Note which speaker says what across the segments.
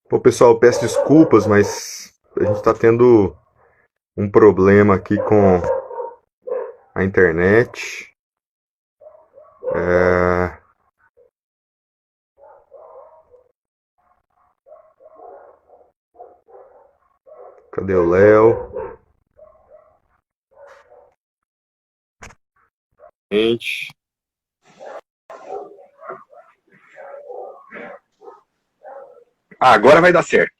Speaker 1: Pô, pessoal, peço desculpas, mas a gente está tendo um problema aqui com a internet. É... Cadê o Léo? Gente. Agora vai dar certo.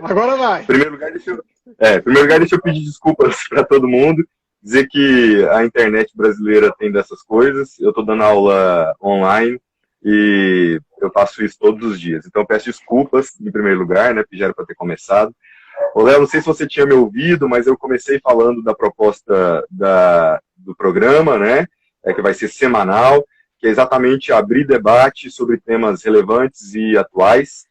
Speaker 2: Agora vai.
Speaker 1: Em primeiro lugar, deixa eu pedir desculpas para todo mundo, dizer que a internet brasileira tem dessas coisas. Eu estou dando aula online e eu faço isso todos os dias. Então, eu peço desculpas, em primeiro lugar, né, porque já era para ter começado. Ô, Léo, não sei se você tinha me ouvido, mas eu comecei falando da proposta do programa, né, que vai ser semanal, que é exatamente abrir debate sobre temas relevantes e atuais.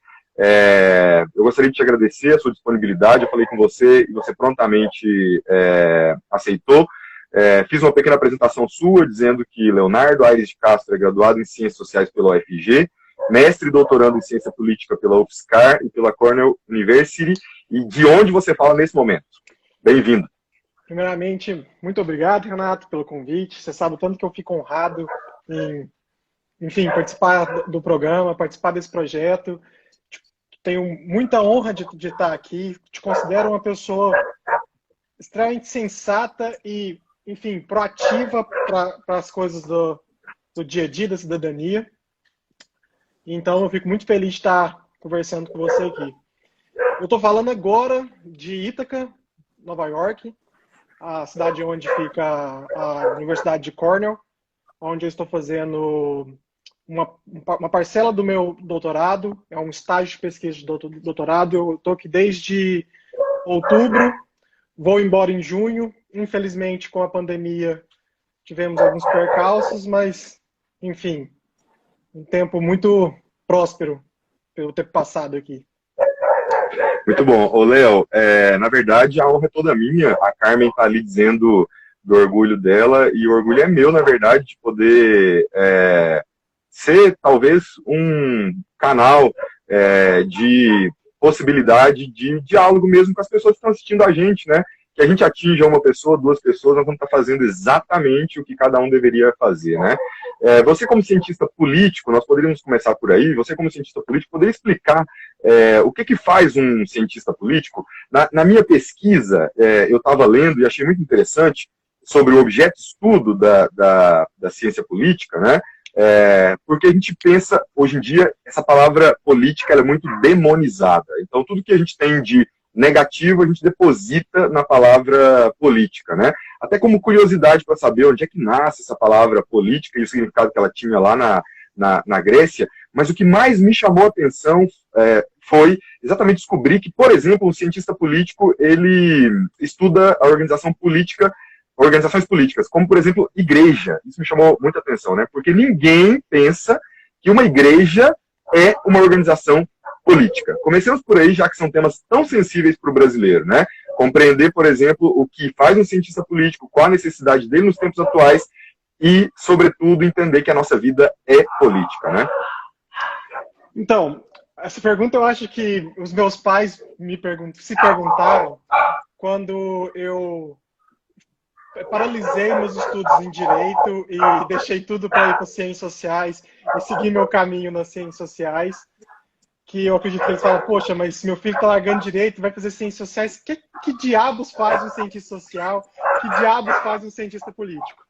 Speaker 1: Eu gostaria de te agradecer a sua disponibilidade. Eu falei com você e você prontamente aceitou. Fiz uma pequena apresentação sua, dizendo que Leonardo Aires de Castro é graduado em Ciências Sociais pela UFG, mestre e doutorando em Ciência Política pela UFSCar e pela Cornell University, e de onde você fala nesse momento. Bem-vindo.
Speaker 2: Primeiramente, muito obrigado, Renato, pelo convite. Você sabe o tanto que eu fico honrado em, enfim, participar do programa, participar desse projeto. Tenho muita honra de estar aqui. Te considero uma pessoa extremamente sensata e, enfim, proativa para as coisas do dia a dia da cidadania. Então, eu fico muito feliz de estar conversando com você aqui. Eu estou falando agora de Ítaca, Nova York, a cidade onde fica a Universidade de Cornell, onde eu estou fazendo uma parcela do meu doutorado, é um estágio de pesquisa de doutorado. Eu estou aqui desde outubro, vou embora em junho. Infelizmente, com a pandemia, tivemos alguns percalços, mas, enfim, um tempo muito próspero pelo tempo passado aqui.
Speaker 1: Muito bom. Ô, Léo, na verdade, a honra é toda minha. A Carmen está ali dizendo do orgulho dela, e o orgulho é meu, na verdade, de poder ser, talvez, um canal de possibilidade de diálogo mesmo com as pessoas que estão assistindo a gente, né? Que a gente atinja uma pessoa, duas pessoas, nós vamos estar fazendo exatamente o que cada um deveria fazer, né? Você, como cientista político, nós poderíamos começar por aí, você, como cientista político, poderia explicar o que faz um cientista político? Na minha pesquisa, eu estava lendo e achei muito interessante sobre o objeto de estudo da ciência política, né? Porque a gente pensa, hoje em dia, essa palavra política ela é muito demonizada. Então, tudo que a gente tem de negativo, a gente deposita na palavra política, né? Até como curiosidade para saber onde é que nasce essa palavra política e o significado que ela tinha lá na Grécia, mas o que mais me chamou a atenção foi exatamente descobrir que, por exemplo, um cientista político, ele estuda a organização política, organizações políticas, como, por exemplo, igreja. Isso me chamou muita atenção, né? Porque ninguém pensa que uma igreja é uma organização política. Comecemos por aí, já que são temas tão sensíveis para o brasileiro, né? Compreender, por exemplo, o que faz um cientista político, qual a necessidade dele nos tempos atuais e, sobretudo, entender que a nossa vida é política, né?
Speaker 2: Então, essa pergunta eu acho que os meus pais se perguntaram quando eu paralisei meus estudos em Direito e deixei tudo para ir para Ciências Sociais e seguir meu caminho nas Ciências Sociais. Que eu acredito que eles falam, poxa, mas se meu filho está largando Direito, vai fazer Ciências Sociais, que diabos faz um cientista social? Que diabos faz um cientista político?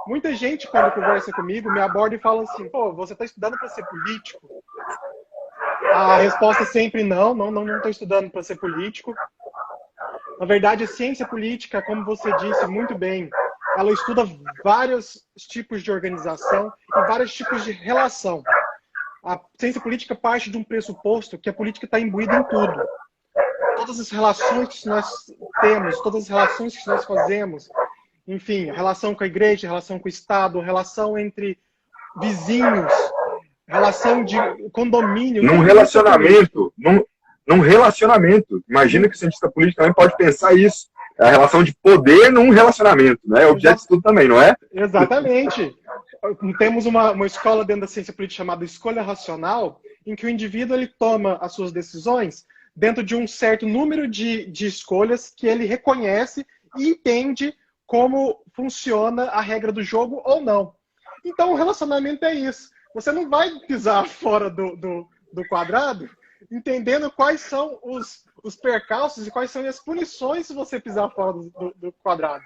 Speaker 2: Muita gente, quando conversa comigo, me aborda e fala assim, pô, você está estudando para ser político? A resposta é sempre não estou estudando para ser político. Na verdade, a ciência política, como você disse muito bem, ela estuda vários tipos de organização e vários tipos de relação. A ciência política parte de um pressuposto que a política está imbuída em tudo. Todas as relações que nós temos, todas as relações que nós fazemos, enfim, relação com a igreja, relação com o Estado, relação entre vizinhos, relação de condomínio.
Speaker 1: Num relacionamento, imagina que o cientista político também pode pensar isso. A relação de poder num relacionamento, né? É objeto de estudo também, não é?
Speaker 2: Exatamente. Temos uma escola dentro da ciência política chamada escolha racional, em que o indivíduo ele toma as suas decisões dentro de um certo número de escolhas que ele reconhece e entende como funciona a regra do jogo ou não. Então, o relacionamento é isso. Você não vai pisar fora do quadrado entendendo quais são os percalços e quais são as punições se você pisar fora do quadrado.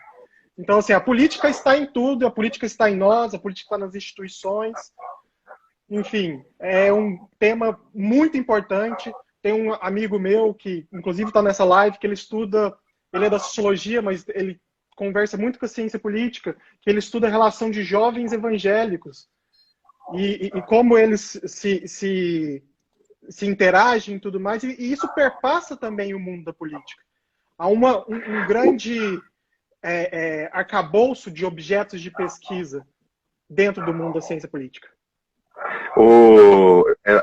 Speaker 2: Então, assim, a política está em tudo, a política está em nós, a política está nas instituições. Enfim, é um tema muito importante. Tem um amigo meu que, inclusive, está nessa live, que ele estuda, ele é da sociologia, mas ele conversa muito com a ciência política, que ele estuda a relação de jovens evangélicos e como eles se interagem e tudo mais, e isso perpassa também o mundo da política. Há um grande arcabouço de objetos de pesquisa dentro do mundo da ciência política.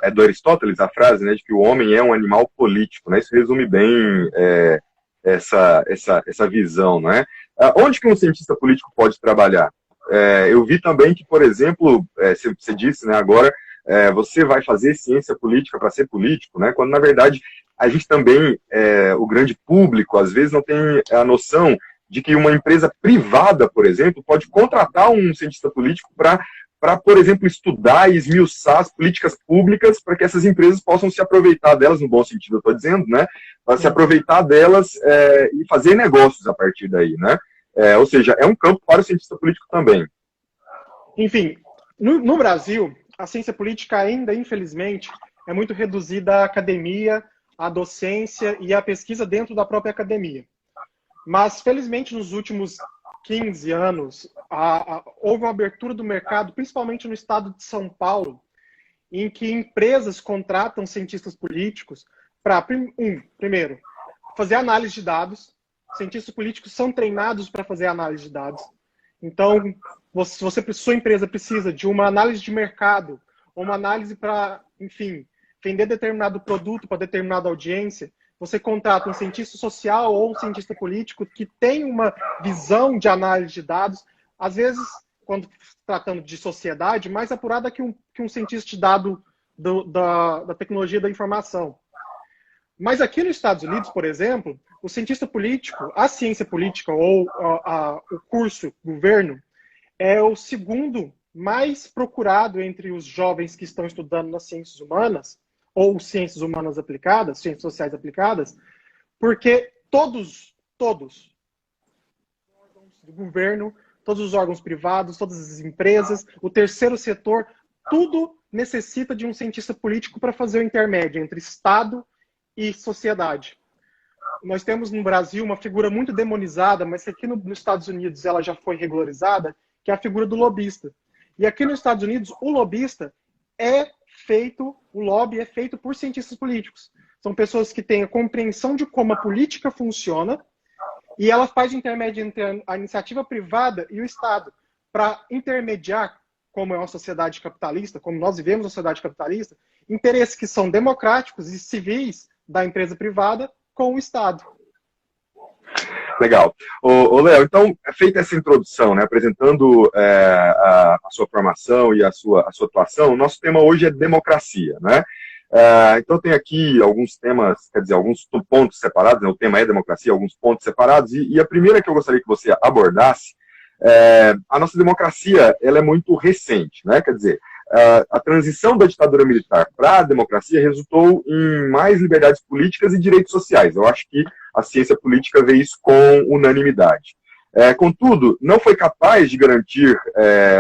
Speaker 1: É do Aristóteles a frase, né, de que o homem é um animal político, né? Isso resume bem essa visão, não é? Onde que um cientista político pode trabalhar? Eu vi também que, por exemplo, você disse, né, agora, você vai fazer ciência política para ser político, né? Quando, na verdade, a gente também, o grande público, às vezes não tem a noção de que uma empresa privada, por exemplo, pode contratar um cientista político para, por exemplo, estudar e esmiuçar as políticas públicas para que essas empresas possam se aproveitar delas, no bom sentido eu estou dizendo, né? Para se aproveitar delas e fazer negócios a partir daí, né? Ou seja, é um campo para o cientista político também.
Speaker 2: Enfim, no Brasil, a ciência política ainda, infelizmente, é muito reduzida à academia, à docência e à pesquisa dentro da própria academia. Mas, felizmente, nos últimos 15 anos, houve uma abertura do mercado, principalmente no estado de São Paulo, em que empresas contratam cientistas políticos para, primeiro, fazer análise de dados. Cientistas políticos são treinados para fazer análise de dados. Então, sua empresa precisa de uma análise de mercado, ou uma análise para, enfim, vender determinado produto para determinada audiência, você contrata um cientista social ou um cientista político que tem uma visão de análise de dados, às vezes, quando tratando de sociedade, mais apurada que um cientista de dado da tecnologia da informação. Mas aqui nos Estados Unidos, por exemplo, o cientista político, a ciência política ou o curso governo é o segundo mais procurado entre os jovens que estão estudando nas ciências humanas, ou ciências humanas aplicadas, ciências sociais aplicadas, porque todos os órgãos do governo, todos os órgãos privados, todas as empresas, o terceiro setor, tudo necessita de um cientista político para fazer o intermédio entre Estado e sociedade. Nós temos no Brasil uma figura muito demonizada, mas que aqui nos Estados Unidos ela já foi regularizada, que é a figura do lobista. E aqui nos Estados Unidos, o lobista o lobby é feito por cientistas políticos. São pessoas que têm a compreensão de como a política funciona e ela faz o intermédio entre a iniciativa privada e o Estado para intermediar, como é uma sociedade capitalista, como nós vivemos uma sociedade capitalista, interesses que são democráticos e civis da empresa privada com o Estado.
Speaker 1: Legal. Léo, então, feita essa introdução, né, apresentando a sua formação e a sua atuação, o nosso tema hoje é democracia, né? Então tem aqui alguns temas, quer dizer, alguns pontos separados, né, o tema é democracia, alguns pontos separados, e a primeira que eu gostaria que você abordasse, a nossa democracia, ela é muito recente, né? Quer dizer, a transição da ditadura militar para a democracia resultou em mais liberdades políticas e direitos sociais. Eu acho que a ciência política vê isso com unanimidade. Contudo, não foi capaz de garantir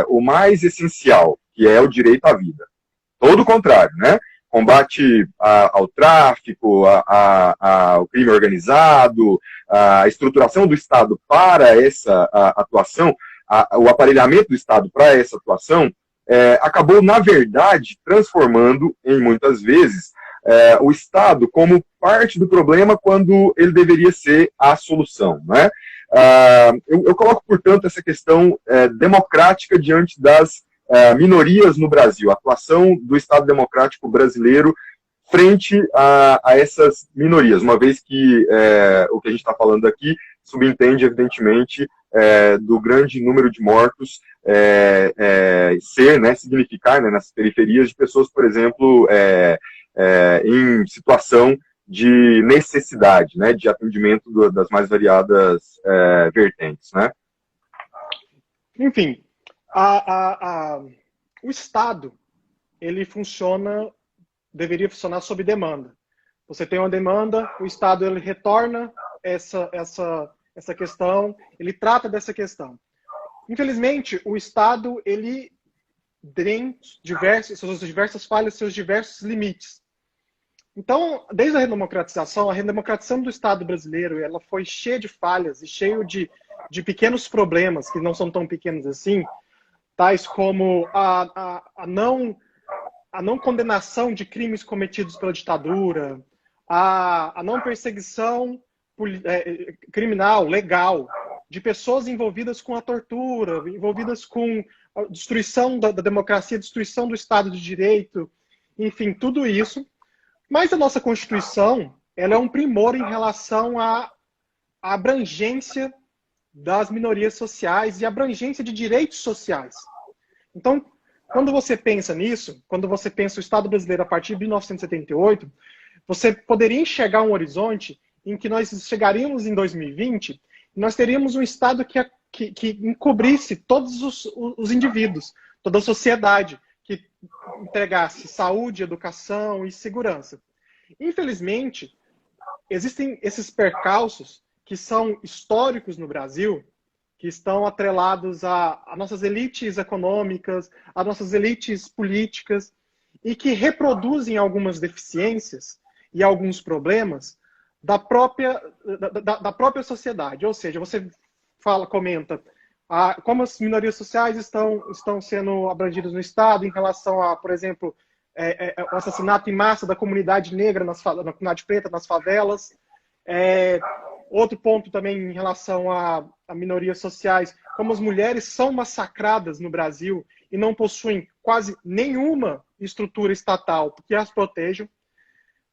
Speaker 1: o mais essencial, que é o direito à vida. Todo o contrário, né? Combate ao tráfico, ao crime organizado, a estruturação do Estado para essa atuação, o aparelhamento do Estado para essa atuação, acabou, na verdade, transformando, em muitas vezes, o Estado como parte do problema quando ele deveria ser a solução, né? Eu coloco, portanto, essa questão democrática diante das minorias no Brasil, a atuação do Estado Democrático brasileiro frente a essas minorias, uma vez que o que a gente está falando aqui subentende, evidentemente, do grande número de mortos né, significar, né, nas periferias de pessoas, por exemplo, em situação de necessidade, né, de atendimento das mais variadas vertentes, né?
Speaker 2: Enfim, o Estado, ele deveria funcionar sob demanda. Você tem uma demanda, o Estado ele retorna essa questão, ele trata dessa questão. Infelizmente, o Estado ele tem suas diversas falhas, seus diversos limites. Então, desde a redemocratização do Estado brasileiro, ela foi cheia de falhas e cheio de pequenos problemas, que não são tão pequenos assim, tais como a não condenação de crimes cometidos pela ditadura, a não perseguição criminal, legal, de pessoas envolvidas com a tortura, envolvidas com a destruição da democracia, destruição do Estado de Direito, enfim, tudo isso. Mas a nossa Constituição, ela é um primor em relação à abrangência das minorias sociais e abrangência de direitos sociais. Então, quando você pensa nisso, quando você pensa o Estado brasileiro a partir de 1978, você poderia enxergar um horizonte em que nós chegaríamos em 2020 e nós teríamos um Estado que encobrisse todos os indivíduos, toda a sociedade, que entregasse saúde, educação e segurança. Infelizmente, existem esses percalços que são históricos no Brasil, que estão atrelados a nossas elites econômicas, a nossas elites políticas, e que reproduzem algumas deficiências e alguns problemas da própria sociedade. Ou seja, você comenta como as minorias sociais estão sendo abrangidas no Estado em relação a, por exemplo, o assassinato em massa da comunidade negra, na comunidade preta, nas favelas. Outro ponto também em relação a minorias sociais, como as mulheres são massacradas no Brasil e não possuem quase nenhuma estrutura estatal que as protejam.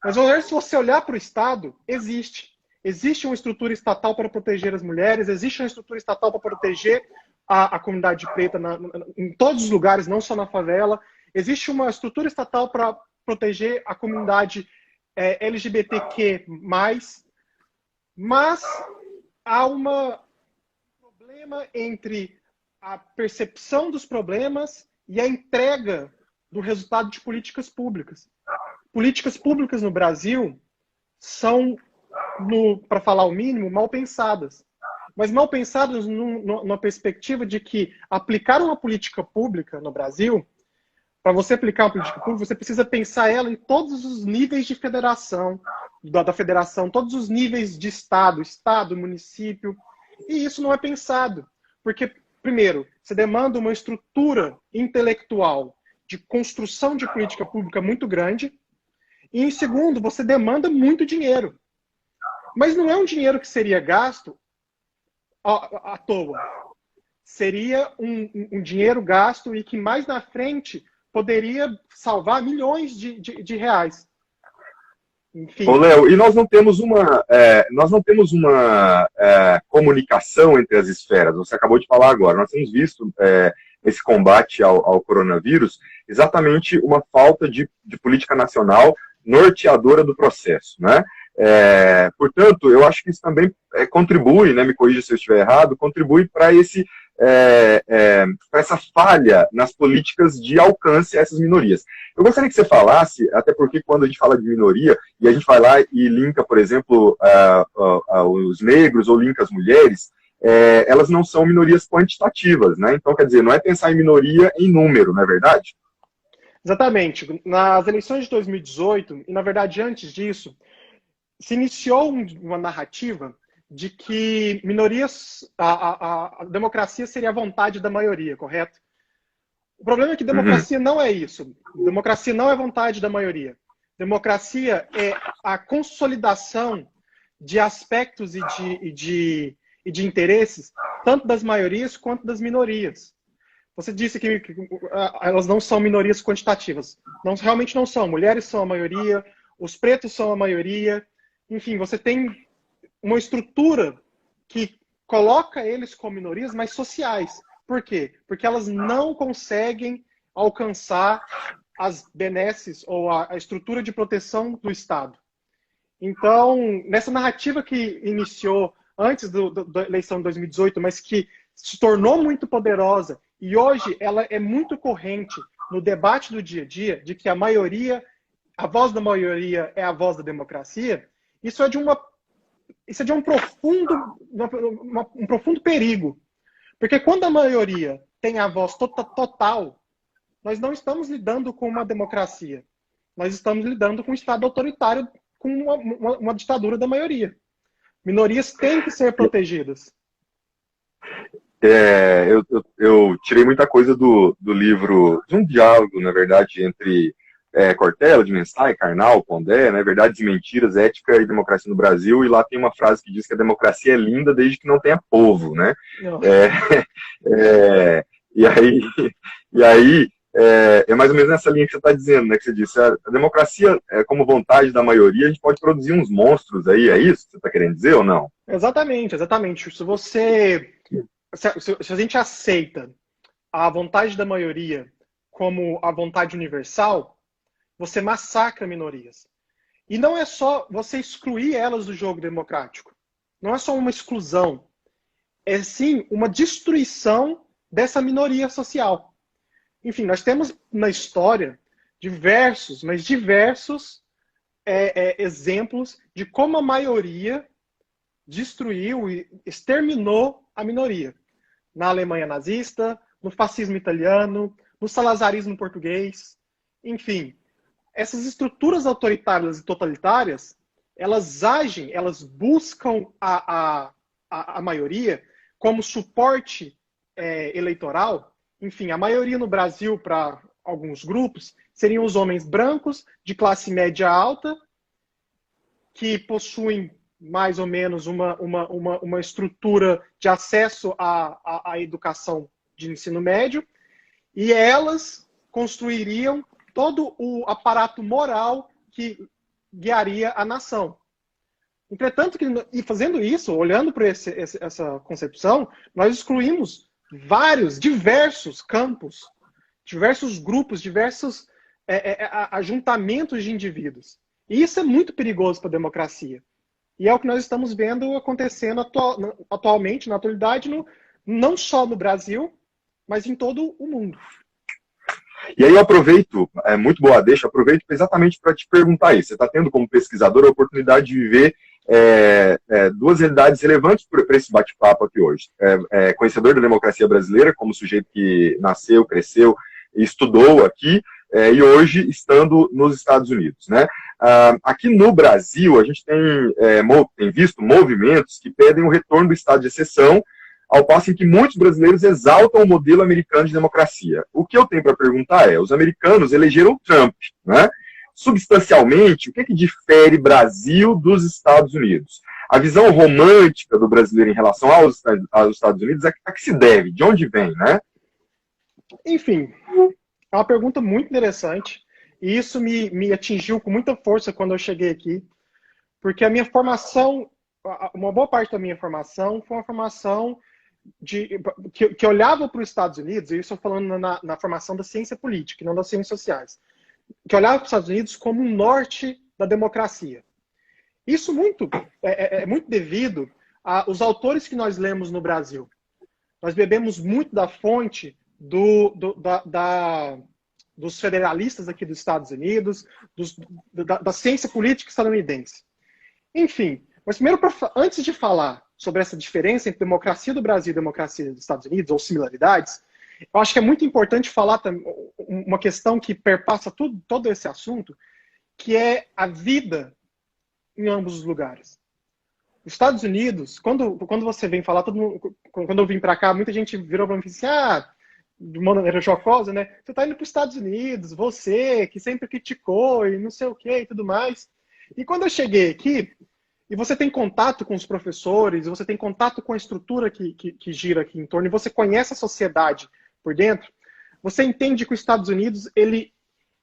Speaker 2: Mas se você olhar para o Estado, existe uma estrutura estatal para proteger as mulheres, existe uma estrutura estatal para proteger a comunidade preta em todos os lugares, não só na favela. Existe uma estrutura estatal para proteger a comunidade LGBTQ+, mas há um problema entre a percepção dos problemas e a entrega do resultado de políticas públicas. Políticas públicas no Brasil são, para falar o mínimo, mal pensadas. Mas mal pensadas numa perspectiva de que aplicar uma política pública no Brasil, para você aplicar uma política pública, você precisa pensar ela em todos os níveis de federação, da federação, todos os níveis de estado, município, e isso não é pensado. Porque, primeiro, você demanda uma estrutura intelectual de construção de política pública muito grande, e, em segundo, você demanda muito dinheiro. Mas não é um dinheiro que seria gasto à toa. Seria um dinheiro gasto e que mais na frente poderia salvar milhões de reais. Enfim.
Speaker 1: Ô, Léo, e nós não temos uma comunicação entre as esferas. Você acabou de falar agora. Nós temos visto nesse combate ao coronavírus exatamente uma falta de política nacional norteadora do processo, né? Portanto, eu acho que isso também contribui, né, me corrija se eu estiver errado, contribui para essa falha nas políticas de alcance a essas minorias. Eu gostaria que você falasse, até porque quando a gente fala de minoria, e a gente vai lá e linka, por exemplo, os negros ou linka as mulheres, elas não são minorias quantitativas, né? Então, quer dizer, não é pensar em minoria em número, não é verdade?
Speaker 2: Exatamente. Nas eleições de 2018, e na verdade antes disso, se iniciou uma narrativa de que a democracia seria a vontade da maioria, correto? O problema é que democracia não é isso. Democracia não é vontade da maioria. Democracia é a consolidação de aspectos e de interesses, tanto das maiorias quanto das minorias. Você disse que elas não são minorias quantitativas. Realmente não são. Mulheres são a maioria, os pretos são a maioria. Enfim, você tem uma estrutura que coloca eles como minorias, mas sociais. Por quê? Porque elas não conseguem alcançar as benesses ou a estrutura de proteção do Estado. Então, nessa narrativa que iniciou antes da eleição de 2018, mas que se tornou muito poderosa e hoje ela é muito corrente no debate do dia a dia, de que a maioria, a voz da maioria é a voz da democracia, isso é de um profundo perigo. Porque quando a maioria tem a voz total, nós não estamos lidando com uma democracia. Nós estamos lidando com um Estado autoritário, com uma ditadura da maioria. Minorias têm que ser protegidas.
Speaker 1: Eu tirei muita coisa do livro, de um diálogo, na verdade, entre Cortella, de Mensai, Karnal, Pondé, né, Verdades e Mentiras, Ética e Democracia no Brasil, e lá tem uma frase que diz que a democracia é linda desde que não tenha povo, né? E aí é mais ou menos nessa linha que você está dizendo, né, que você disse, a democracia, como vontade da maioria, a gente pode produzir uns monstros aí, é isso que você está querendo dizer ou não?
Speaker 2: Exatamente. Se a gente aceita a vontade da maioria como a vontade universal, você massacra minorias. E não é só você excluir elas do jogo democrático. Não é só uma exclusão. É sim uma destruição dessa minoria social. Enfim, nós temos na história diversos exemplos de como a maioria destruiu e exterminou a minoria. Na Alemanha nazista, no fascismo italiano, no salazarismo português. Enfim, essas estruturas autoritárias e totalitárias, elas agem, elas buscam a maioria como suporte eleitoral. Enfim, a maioria no Brasil, para alguns grupos, seriam os homens brancos de classe média alta, que possuem mais ou menos uma estrutura de acesso à educação de ensino médio, e elas construiriam todo o aparato moral que guiaria a nação. Entretanto, e fazendo isso, olhando para essa concepção, nós excluímos diversos campos, diversos grupos, diversos ajuntamentos de indivíduos. E isso é muito perigoso para a democracia. E é o que nós estamos vendo acontecendo atualmente, na atualidade, não só no Brasil, mas em todo o mundo.
Speaker 1: E aí eu aproveito, muito boa deixa, aproveito exatamente para te perguntar isso. Você está tendo como pesquisador a oportunidade de viver duas realidades relevantes para esse bate-papo aqui hoje. Conhecedor da democracia brasileira, como sujeito que nasceu, cresceu e estudou aqui, e hoje estando nos Estados Unidos, né? Aqui no Brasil, a gente tem visto movimentos que pedem o retorno do estado de exceção, ao passo em que muitos brasileiros exaltam o modelo americano de democracia. O que eu tenho para perguntar os americanos elegeram Trump, né? Substancialmente, o que difere Brasil dos Estados Unidos? A visão romântica do brasileiro em relação aos Estados Unidos, a que se deve? De onde vem, né?
Speaker 2: Enfim, é uma pergunta muito interessante, e isso me atingiu com muita força quando eu cheguei aqui, porque a minha formação, uma boa parte da minha formação foi uma formação que olhava para os Estados Unidos, e isso eu falando na formação da ciência política, não das ciências sociais, que olhava para os Estados Unidos como um norte da democracia. Isso é muito devido aos autores que nós lemos no Brasil. Nós bebemos muito da fonte dos federalistas aqui dos Estados Unidos, da ciência política estadunidense. Enfim, mas primeiro, antes de falar sobre essa diferença entre democracia do Brasil e democracia dos Estados Unidos, ou similaridades, eu acho que é muito importante falar uma questão que perpassa todo esse assunto, que é a vida em ambos os lugares. Os Estados Unidos, quando você vem falar, quando eu vim para cá, muita gente virou para mim e disse assim, de maneira jocosa, né? Você está indo para os Estados Unidos, você que sempre criticou e não sei o que e tudo mais. E quando eu cheguei aqui, e você tem contato com os professores, você tem contato com a estrutura que gira aqui em torno, e você conhece a sociedade por dentro, você entende que os Estados Unidos ele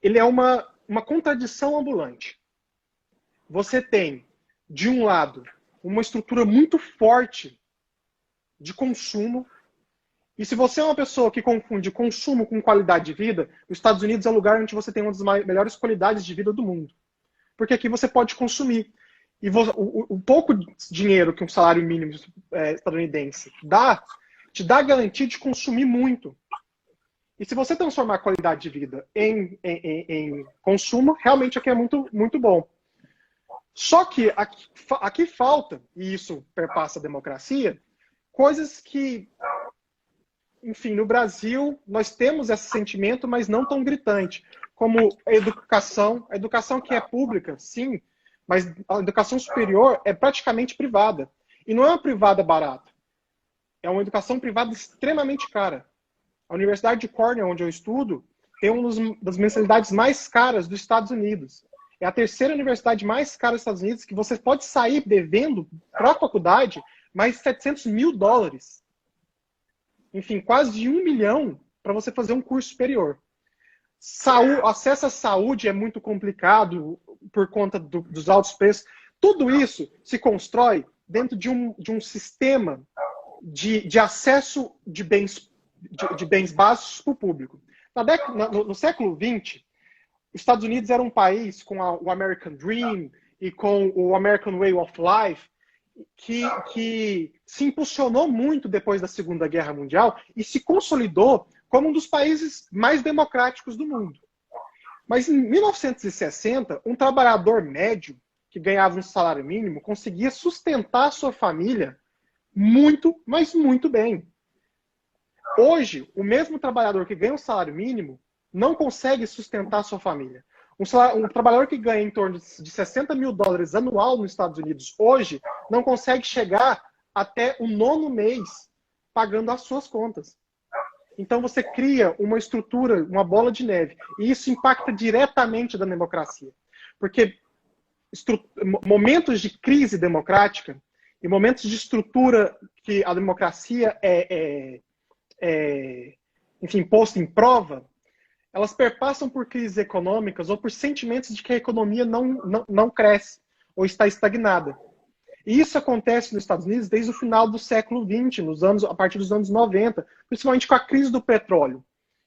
Speaker 2: é uma contradição ambulante. Você tem, de um lado, uma estrutura muito forte de consumo. E se você é uma pessoa que confunde consumo com qualidade de vida, os Estados Unidos é o lugar onde você tem uma das melhores qualidades de vida do mundo. Porque aqui você pode consumir. E o pouco dinheiro que um salário mínimo estadunidense dá, te dá a garantia de consumir muito. E se você transformar a qualidade de vida em consumo, realmente aqui é muito, muito bom. Só que aqui falta, e isso perpassa a democracia, coisas que, enfim, no Brasil nós temos esse sentimento, mas não tão gritante, como a educação que é pública, sim, mas a educação superior é praticamente privada. E não é uma privada barata. É uma educação privada extremamente cara. A Universidade de Cornell, onde eu estudo, tem uma das mensalidades mais caras dos Estados Unidos. É a terceira universidade mais cara dos Estados Unidos, que você pode sair devendo para a faculdade mais de $700 mil. Enfim, quase de 1 milhão para você fazer um curso superior. Acesso à saúde é muito complicado por conta dos altos preços. Tudo isso se constrói dentro de um sistema de acesso de bens básicos para o público. No século XX, os Estados Unidos era um país com o American Dream e com o American Way of Life que se impulsionou muito depois da Segunda Guerra Mundial e se consolidou como um dos países mais democráticos do mundo. Mas em 1960, um trabalhador médio que ganhava um salário mínimo conseguia sustentar a sua família muito, mas muito bem. Hoje, o mesmo trabalhador que ganha um salário mínimo não consegue sustentar a sua família. Um trabalhador que ganha em torno de $60 mil anual nos Estados Unidos, hoje, não consegue chegar até o 9º mês pagando as suas contas. Então você cria uma estrutura, uma bola de neve. E isso impacta diretamente da democracia. Porque momentos de crise democrática e momentos de estrutura que a democracia enfim, posta em prova, elas perpassam por crises econômicas ou por sentimentos de que a economia não cresce ou está estagnada. E isso acontece nos Estados Unidos desde o final do século XX, a partir dos anos 90, principalmente com a crise do petróleo.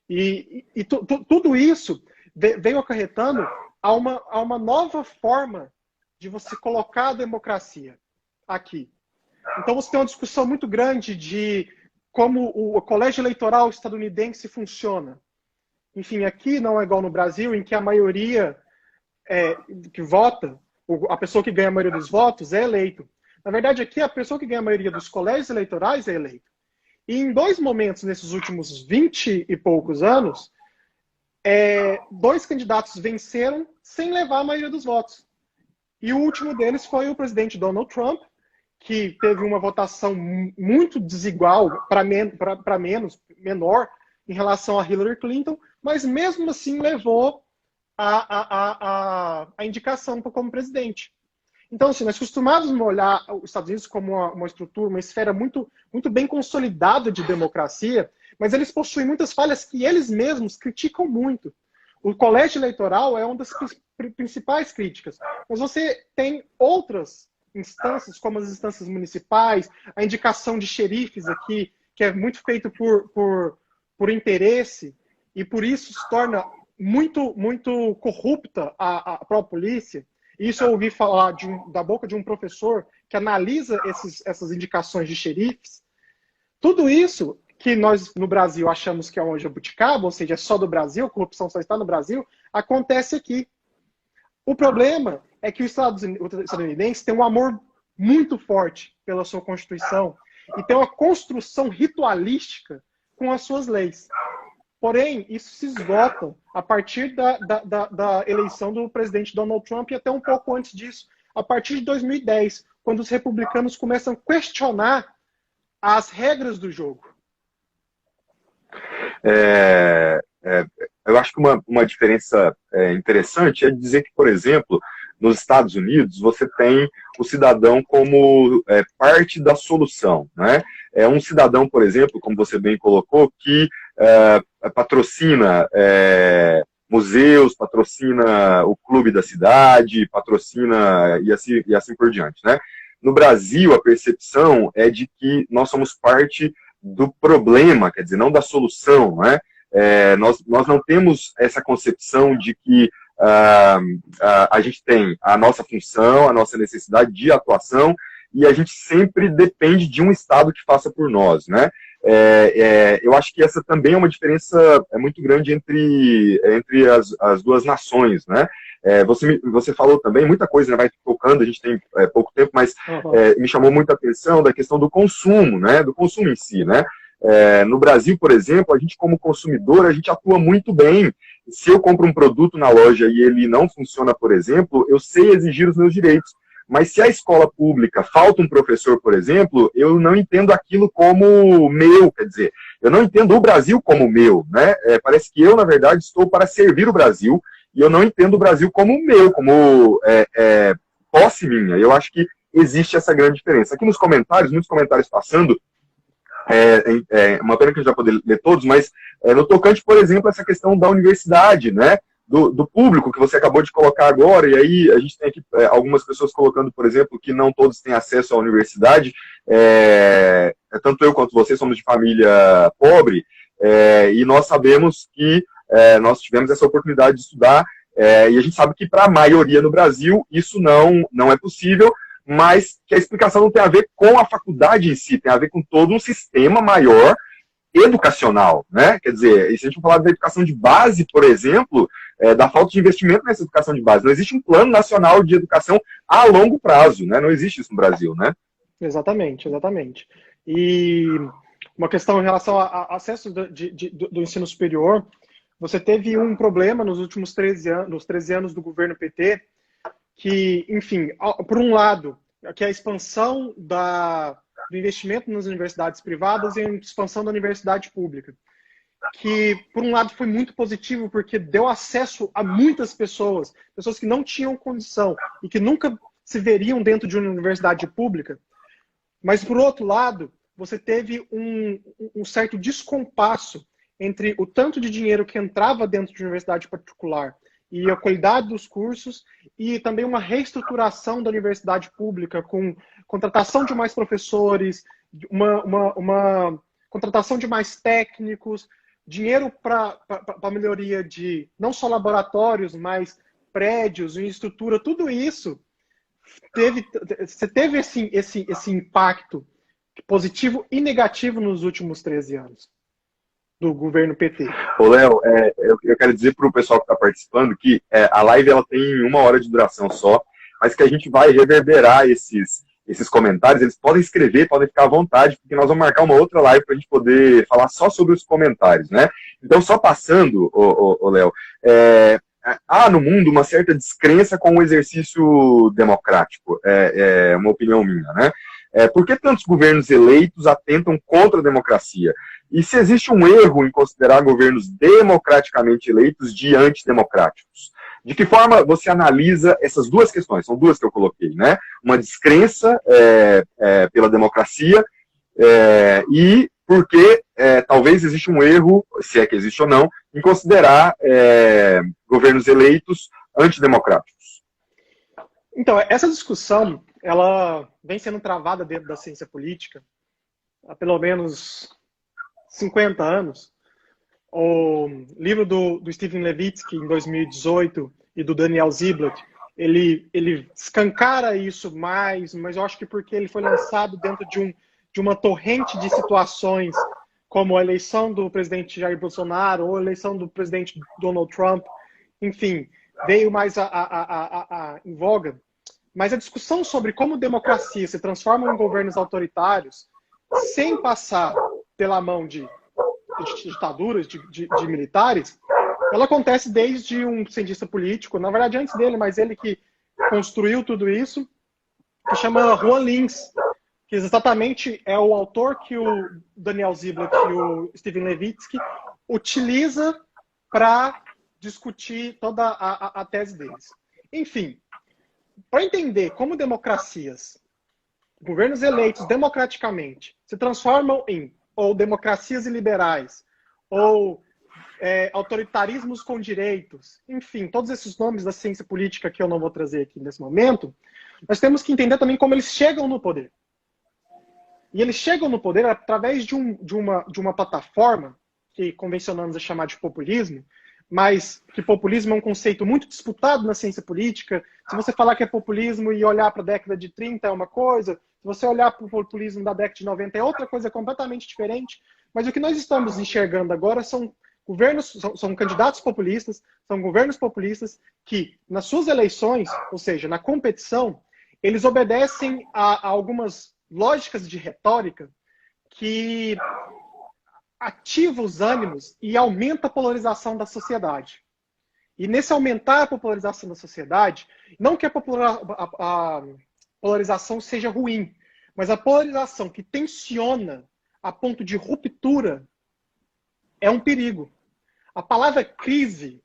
Speaker 2: E tudo isso veio acarretando a uma nova forma de você colocar a democracia aqui. Então você tem uma discussão muito grande de como o colégio eleitoral estadunidense funciona. Enfim, aqui não é igual no Brasil, em que a maioria que vota, a pessoa que ganha a maioria dos votos é eleito. Na verdade, aqui a pessoa que ganha a maioria dos colégios eleitorais é eleito. E em 2 momentos, nesses últimos 20 e poucos anos, 2 candidatos venceram sem levar a maioria dos votos. E o último deles foi o presidente Donald Trump, que teve uma votação muito desigual, menor, em relação a Hillary Clinton, mas mesmo assim levou a indicação como presidente. Então, assim, nós costumamos olhar os Estados Unidos como uma estrutura, uma esfera muito, muito bem consolidada de democracia, mas eles possuem muitas falhas que eles mesmos criticam muito. O colégio eleitoral é uma das principais críticas. Mas você tem outras instâncias, como as instâncias municipais, a indicação de xerifes aqui, que é muito feito por interesse, e por isso se torna muito, muito corrupta a própria polícia. Isso eu ouvi falar da boca de um professor que analisa essas indicações de xerifes. Tudo isso que nós no Brasil achamos que é uma jabuticaba, ou seja, é só do Brasil, a corrupção só está no Brasil, acontece aqui. O problema é que o estadunidense tem um amor muito forte pela sua Constituição e tem uma construção ritualística com as suas leis. Porém, isso se esgota a partir da eleição do presidente Donald Trump e até um pouco antes disso, a partir de 2010, quando os republicanos começam a questionar as regras do jogo.
Speaker 1: Eu acho que uma diferença interessante é dizer que, por exemplo, nos Estados Unidos, você tem o cidadão como parte da solução, né? É um cidadão, por exemplo, como você bem colocou, que patrocina museus, patrocina o clube da cidade, patrocina e assim por diante, né? no Brasil, a percepção é de que nós somos parte do problema, quer dizer, não da solução, né? Nós não temos essa concepção de que a gente tem a nossa função, a nossa necessidade de atuação, e a gente sempre depende de um Estado que faça por nós, né? Eu acho que essa também é uma diferença muito grande entre as duas nações, né? Você falou também muita coisa, né, vai tocando, a gente tem pouco tempo, mas me chamou muita atenção da questão do consumo, né? Do consumo em si, né? No Brasil, por exemplo, a gente como consumidor, a gente atua muito bem. Se eu compro um produto na loja e ele não funciona, por exemplo, eu sei exigir os meus direitos. Mas se a escola pública falta um professor, por exemplo, eu não entendo aquilo como meu, quer dizer, eu não entendo o Brasil como meu, né? Parece que eu, na verdade, estou para servir o Brasil e eu não entendo o Brasil como meu, como posse minha. Eu acho que existe essa grande diferença. Aqui nos comentários, muitos comentários passando, uma pena que a gente vai poder ler todos, mas no tocante, por exemplo, essa questão da universidade, né? Do público que você acabou de colocar agora, e aí a gente tem aqui algumas pessoas colocando, por exemplo, que não todos têm acesso à universidade, tanto eu quanto você somos de família pobre, e nós sabemos que nós tivemos essa oportunidade de estudar, e a gente sabe que para a maioria no Brasil isso não é possível, mas que a explicação não tem a ver com a faculdade em si, tem a ver com todo um sistema maior educacional, né? Quer dizer, e se a gente falar da educação de base, por exemplo, da falta de investimento nessa educação de base. Não existe um plano nacional de educação a longo prazo, né? Não existe isso no Brasil, né?
Speaker 2: Exatamente, exatamente. E uma questão em relação ao acesso do ensino superior, você teve um problema nos últimos 13 anos do governo PT, que, enfim, por um lado, que é a expansão do investimento nas universidades privadas e a expansão da universidade pública, que, por um lado, foi muito positivo, porque deu acesso a muitas pessoas que não tinham condição e que nunca se veriam dentro de uma universidade pública. Mas, por outro lado, você teve um certo descompasso entre o tanto de dinheiro que entrava dentro de uma universidade particular e a qualidade dos cursos, e também uma reestruturação da universidade pública, com contratação de mais professores, uma contratação de mais técnicos, dinheiro para a melhoria de não só laboratórios, mas prédios e estrutura, tudo isso você teve esse impacto positivo e negativo nos últimos 13 anos do governo PT.
Speaker 1: Ô, Léo, eu quero dizer para o pessoal que está participando que a live ela tem 1 hora de duração só, mas que a gente vai reverberar esses comentários. Eles podem escrever, podem ficar à vontade, porque nós vamos marcar uma outra live para a gente poder falar só sobre os comentários, né? Então, só passando, Léo, há no mundo uma certa descrença com o exercício democrático, uma opinião minha, né? Por que tantos governos eleitos atentam contra a democracia? E se existe um erro em considerar governos democraticamente eleitos de antidemocráticos? De que forma você analisa essas duas questões? São duas que eu coloquei, né? Uma descrença pela democracia e porque talvez exista um erro, se é que existe ou não, em considerar governos eleitos antidemocráticos.
Speaker 2: Então, essa discussão, ela vem sendo travada dentro da ciência política há pelo menos 50 anos. O livro do Steven Levitsky, em 2018, e do Daniel Ziblatt, ele escancara isso mais, mas eu acho que porque ele foi lançado dentro de uma torrente de situações, como a eleição do presidente Jair Bolsonaro ou a eleição do presidente Donald Trump, enfim, veio mais em voga. Mas a discussão sobre como democracia se transforma em governos autoritários, sem passar pela mão de ditaduras, de militares, ela acontece desde um cientista político, na verdade antes dele, mas ele que construiu tudo isso, que chama Juan Linz, que exatamente é o autor que o Daniel Ziblatt e o Steven Levitsky utiliza para discutir toda a tese deles. Enfim, para entender como democracias, governos eleitos democraticamente, se transformam em ou democracias iliberais, ou autoritarismos com direitos, enfim, todos esses nomes da ciência política que eu não vou trazer aqui nesse momento, nós temos que entender também como eles chegam no poder. E eles chegam no poder através de uma plataforma que convencionamos a chamar de populismo, mas que populismo é um conceito muito disputado na ciência política. Se você falar que é populismo e olhar para a década de 30 é uma coisa, se você olhar para o populismo da década de 90 é outra coisa completamente diferente. Mas o que nós estamos enxergando agora são governos, são candidatos populistas, são governos populistas que, nas suas eleições, ou seja, na competição, eles obedecem a algumas lógicas de retórica que ativa os ânimos e aumenta a polarização da sociedade. E nesse aumentar a polarização da sociedade, não que a polarização seja ruim, mas a polarização que tensiona a ponto de ruptura é um perigo. A palavra crise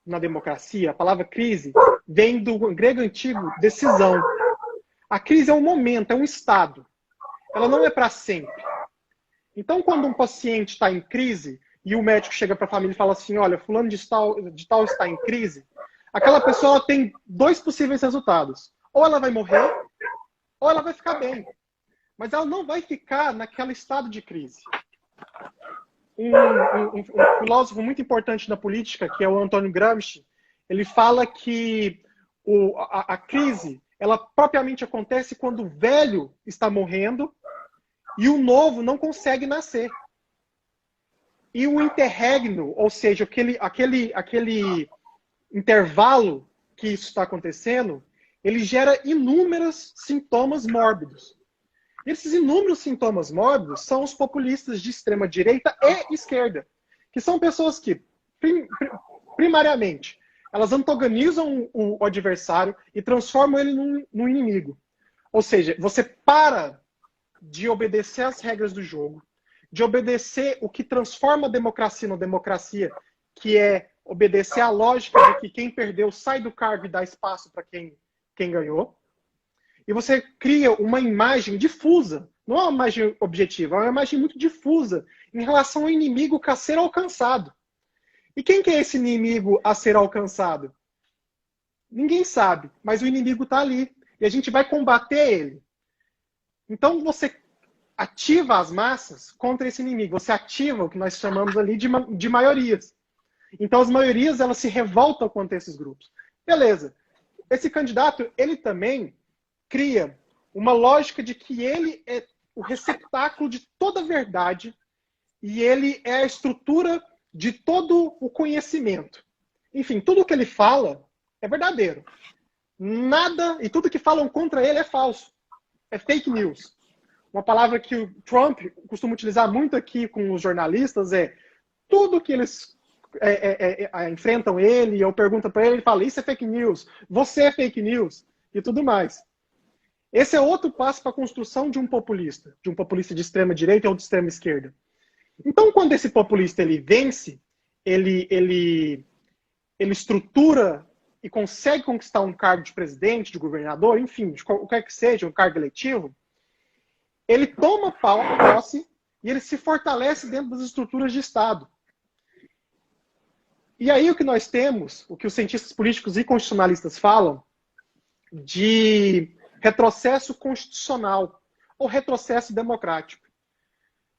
Speaker 2: na democracia, a palavra crise, vem do grego antigo decisão. A crise é um momento, é um estado. Ela não é para sempre. Então, quando um paciente está em crise e o médico chega para a família e fala assim, olha, fulano de tal está em crise, aquela pessoa tem dois possíveis resultados. Ou ela vai morrer, ou ela vai ficar bem. Mas ela não vai ficar naquele estado de crise. Um filósofo muito importante na política, que é o Antônio Gramsci, ele fala que a crise, ela propriamente acontece quando o velho está morrendo e o novo não consegue nascer. E o interregno, ou seja, aquele intervalo que isso está acontecendo, ele gera inúmeros sintomas mórbidos. E esses inúmeros sintomas mórbidos são os populistas de extrema direita e esquerda, que são pessoas que, primariamente, elas antagonizam o adversário e transformam ele num inimigo. Ou seja, você para de obedecer às regras do jogo, de obedecer o que transforma a democracia na democracia, que é obedecer à lógica de que quem perdeu sai do cargo e dá espaço para quem ganhou. E você cria uma imagem difusa, não é uma imagem objetiva, é uma imagem muito difusa em relação ao inimigo a ser alcançado. E quem que é esse inimigo a ser alcançado? Ninguém sabe, mas o inimigo está ali. E a gente vai combater ele. Então você ativa as massas contra esse inimigo. Você ativa o que nós chamamos ali de maiorias. Então as maiorias, elas se revoltam contra esses grupos. Beleza. Esse candidato, ele também cria uma lógica de que ele é o receptáculo de toda a verdade e ele é a estrutura de todo o conhecimento. Enfim, tudo que ele fala é verdadeiro. Nada, e tudo que falam contra ele é falso. É fake news. Uma palavra que o Trump costuma utilizar muito aqui com os jornalistas é tudo que eles enfrentam ele, ou perguntam para ele, ele fala, isso é fake news, você é fake news, e tudo mais. Esse é outro passo para a construção de um populista de extrema direita ou de extrema esquerda. Então, quando esse populista ele vence, ele estrutura e consegue conquistar um cargo de presidente, de governador, enfim, de qualquer que seja, um cargo eletivo, ele toma posse e ele se fortalece dentro das estruturas de Estado. E aí o que nós temos, o que os cientistas políticos e constitucionalistas falam, de retrocesso constitucional ou retrocesso democrático.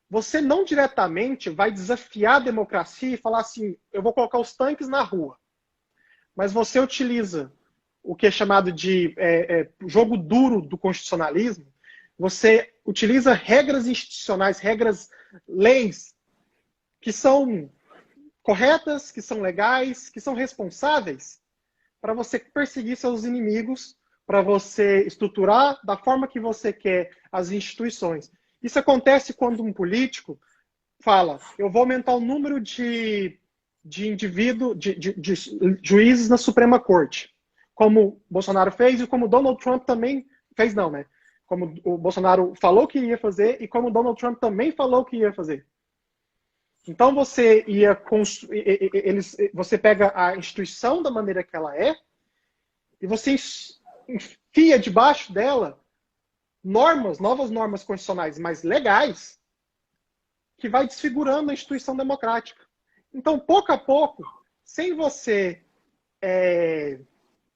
Speaker 2: Você não diretamente vai desafiar a democracia e falar assim, eu vou colocar os tanques na rua. Mas você utiliza o que é chamado de jogo duro do constitucionalismo, você utiliza regras institucionais, leis que são corretas, que são legais, que são responsáveis para você perseguir seus inimigos, para você estruturar da forma que você quer as instituições. Isso acontece quando um político fala, eu vou aumentar o número de juízes na Suprema Corte, como Bolsonaro fez e como Donald Trump também fez, não, né? Como o Bolsonaro falou que ia fazer e como Donald Trump também falou que ia fazer. Então você você pega a instituição da maneira que ela é e você enfia debaixo dela novas normas constitucionais mais legais que vai desfigurando a instituição democrática. Então, pouco a pouco, sem você,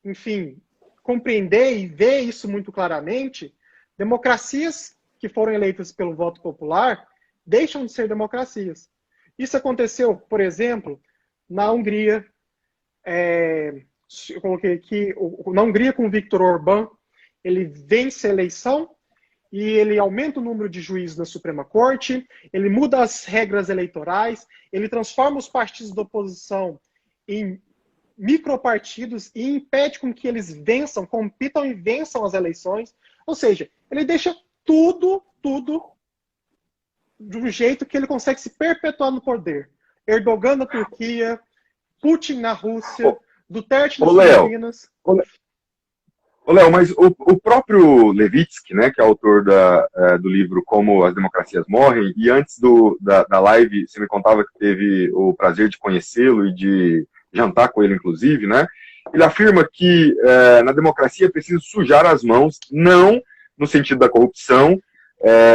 Speaker 2: enfim, compreender e ver isso muito claramente, democracias que foram eleitas pelo voto popular deixam de ser democracias. Isso aconteceu, por exemplo, na Hungria. Eu coloquei aqui, na Hungria com o Viktor Orbán, ele vence a eleição e ele aumenta o número de juízes na Suprema Corte, ele muda as regras eleitorais, ele transforma os partidos da oposição em micropartidos e impede com que eles vençam, compitam e vençam as eleições. Ou seja, ele deixa tudo de um jeito que ele consegue se perpetuar no poder. Erdogan na Turquia, Putin na Rússia, Duterte nas Filipinas.
Speaker 1: Ô, Léo, mas o próprio Levitsky, né, que é autor do livro Como as Democracias Morrem, e antes da live você me contava que teve o prazer de conhecê-lo e de jantar com ele, inclusive, né? Ele afirma que na democracia é preciso sujar as mãos, não no sentido da corrupção,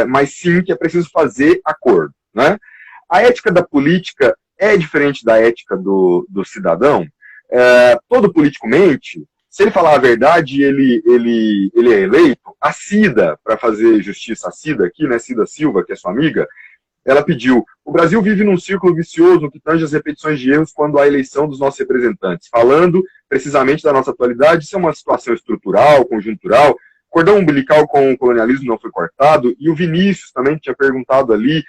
Speaker 1: mas sim que é preciso fazer acordo, né? A ética da política é diferente da ética do cidadão. Todo político mente. Se ele falar a verdade, ele é eleito. A Cida, para fazer justiça, a Cida aqui, né, Cida Silva, que é sua amiga, ela pediu: o Brasil vive num círculo vicioso que tange as repetições de erros quando há a eleição dos nossos representantes. Falando precisamente da nossa atualidade, isso é uma situação estrutural, conjuntural. O cordão umbilical com o colonialismo não foi cortado. E o Vinícius também tinha perguntado ali,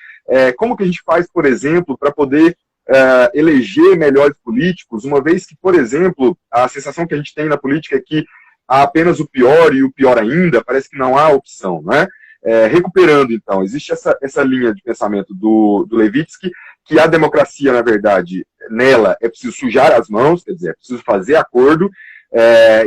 Speaker 1: como que a gente faz, por exemplo, para poder eleger melhores políticos, uma vez que, por exemplo, a sensação que a gente tem na política é que há apenas o pior e o pior ainda, parece que não há opção, né? Recuperando, então, existe essa linha de pensamento do Levitsky, que a democracia, na verdade, nela é preciso sujar as mãos, quer dizer, é preciso fazer acordo,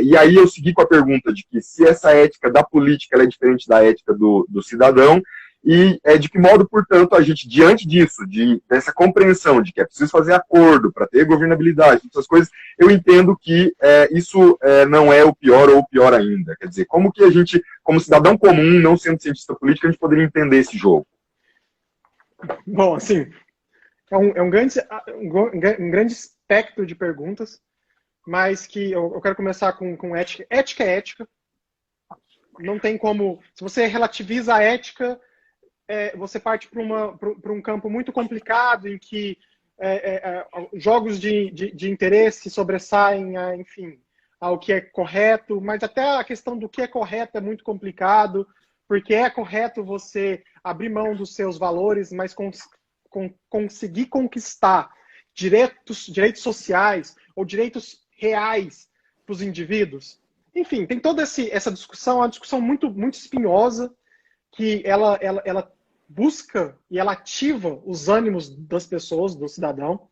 Speaker 1: e aí eu segui com a pergunta de que se essa ética da política ela é diferente da ética do cidadão, e de que modo, portanto, a gente, diante disso, dessa compreensão de que é preciso fazer acordo para ter governabilidade, essas coisas, eu entendo que isso não é o pior ou o pior ainda. Quer dizer, como que a gente, como cidadão comum, não sendo cientista político, a gente poderia entender esse jogo?
Speaker 2: Bom, assim, um grande espectro de perguntas, mas que eu quero começar com ética. Ética é ética. Não tem como... Se você relativiza a ética... você parte para um campo muito complicado em que jogos de interesse sobressaem, enfim, ao que é correto, mas até a questão do que é correto é muito complicado, porque é correto você abrir mão dos seus valores, mas conseguir conquistar direitos sociais ou direitos reais para os indivíduos. Enfim, tem toda essa discussão, uma discussão muito, muito espinhosa, que ela busca e ela ativa os ânimos das pessoas, do cidadão.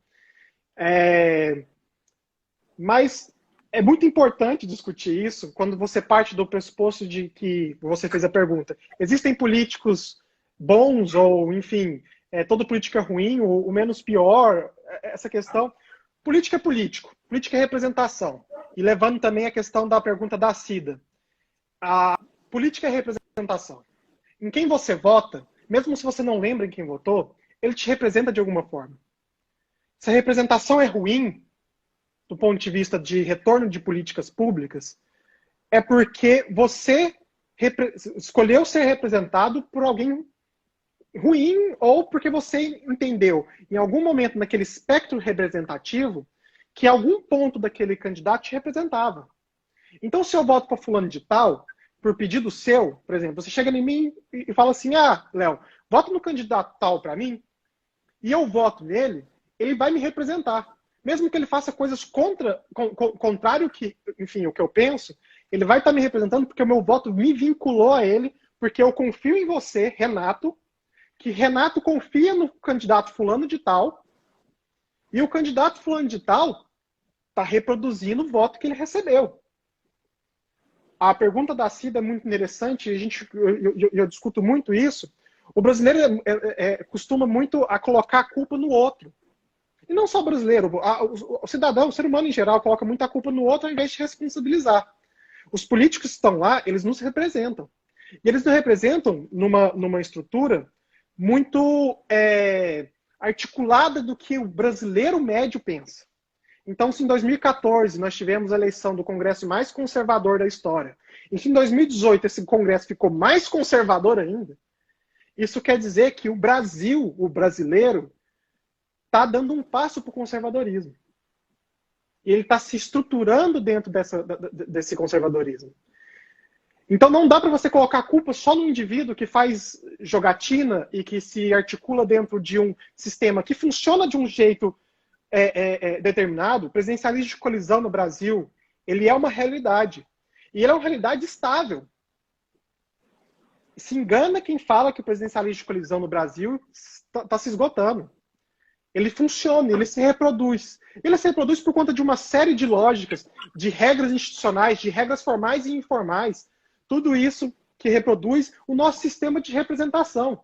Speaker 2: Mas é muito importante discutir isso quando você parte do pressuposto de que você fez a pergunta. Existem políticos bons ou, enfim, todo político é ruim, o menos pior, essa questão. Política é político, política é representação. E levando também a questão da pergunta da Cida. A política é representação. Em quem você vota, mesmo se você não lembra em quem votou, ele te representa de alguma forma. Se a representação é ruim, do ponto de vista de retorno de políticas públicas, é porque você escolheu ser representado por alguém ruim ou porque você entendeu, em algum momento naquele espectro representativo, que algum ponto daquele candidato te representava. Então, se eu voto para fulano de tal, por pedido seu, por exemplo, você chega em mim e fala assim: ah, Léo, vota no candidato tal para mim, e eu voto nele, ele vai me representar. Mesmo que ele faça coisas contrário que, enfim, o que eu penso, ele vai estar me representando porque o meu voto me vinculou a ele, porque eu confio em você, Renato, que Renato confia no candidato fulano de tal, e o candidato fulano de tal está reproduzindo o voto que ele recebeu. A pergunta da Cida é muito interessante, eu discuto muito isso. O brasileiro costuma muito a colocar a culpa no outro. E não só o brasileiro, o cidadão, o ser humano em geral, coloca muita culpa no outro ao invés de responsabilizar. Os políticos que estão lá, eles nos representam. E eles nos representam numa estrutura muito articulada do que o brasileiro médio pensa. Então, se em 2014 nós tivemos a eleição do Congresso mais conservador da história, e se em 2018 esse Congresso ficou mais conservador ainda, isso quer dizer que o Brasil, o brasileiro, está dando um passo para o conservadorismo. E ele está se estruturando dentro desse conservadorismo. Então não dá para você colocar a culpa só no indivíduo que faz jogatina e que se articula dentro de um sistema que funciona de um jeito determinado. O presidencialismo de colisão no Brasil, ele é uma realidade. E ele é uma realidade estável. Se engana quem fala que o presidencialismo de colisão no Brasil está se esgotando. Ele funciona, ele se reproduz. Ele se reproduz por conta de uma série de lógicas, de regras institucionais, de regras formais e informais. Tudo isso que reproduz o nosso sistema de representação.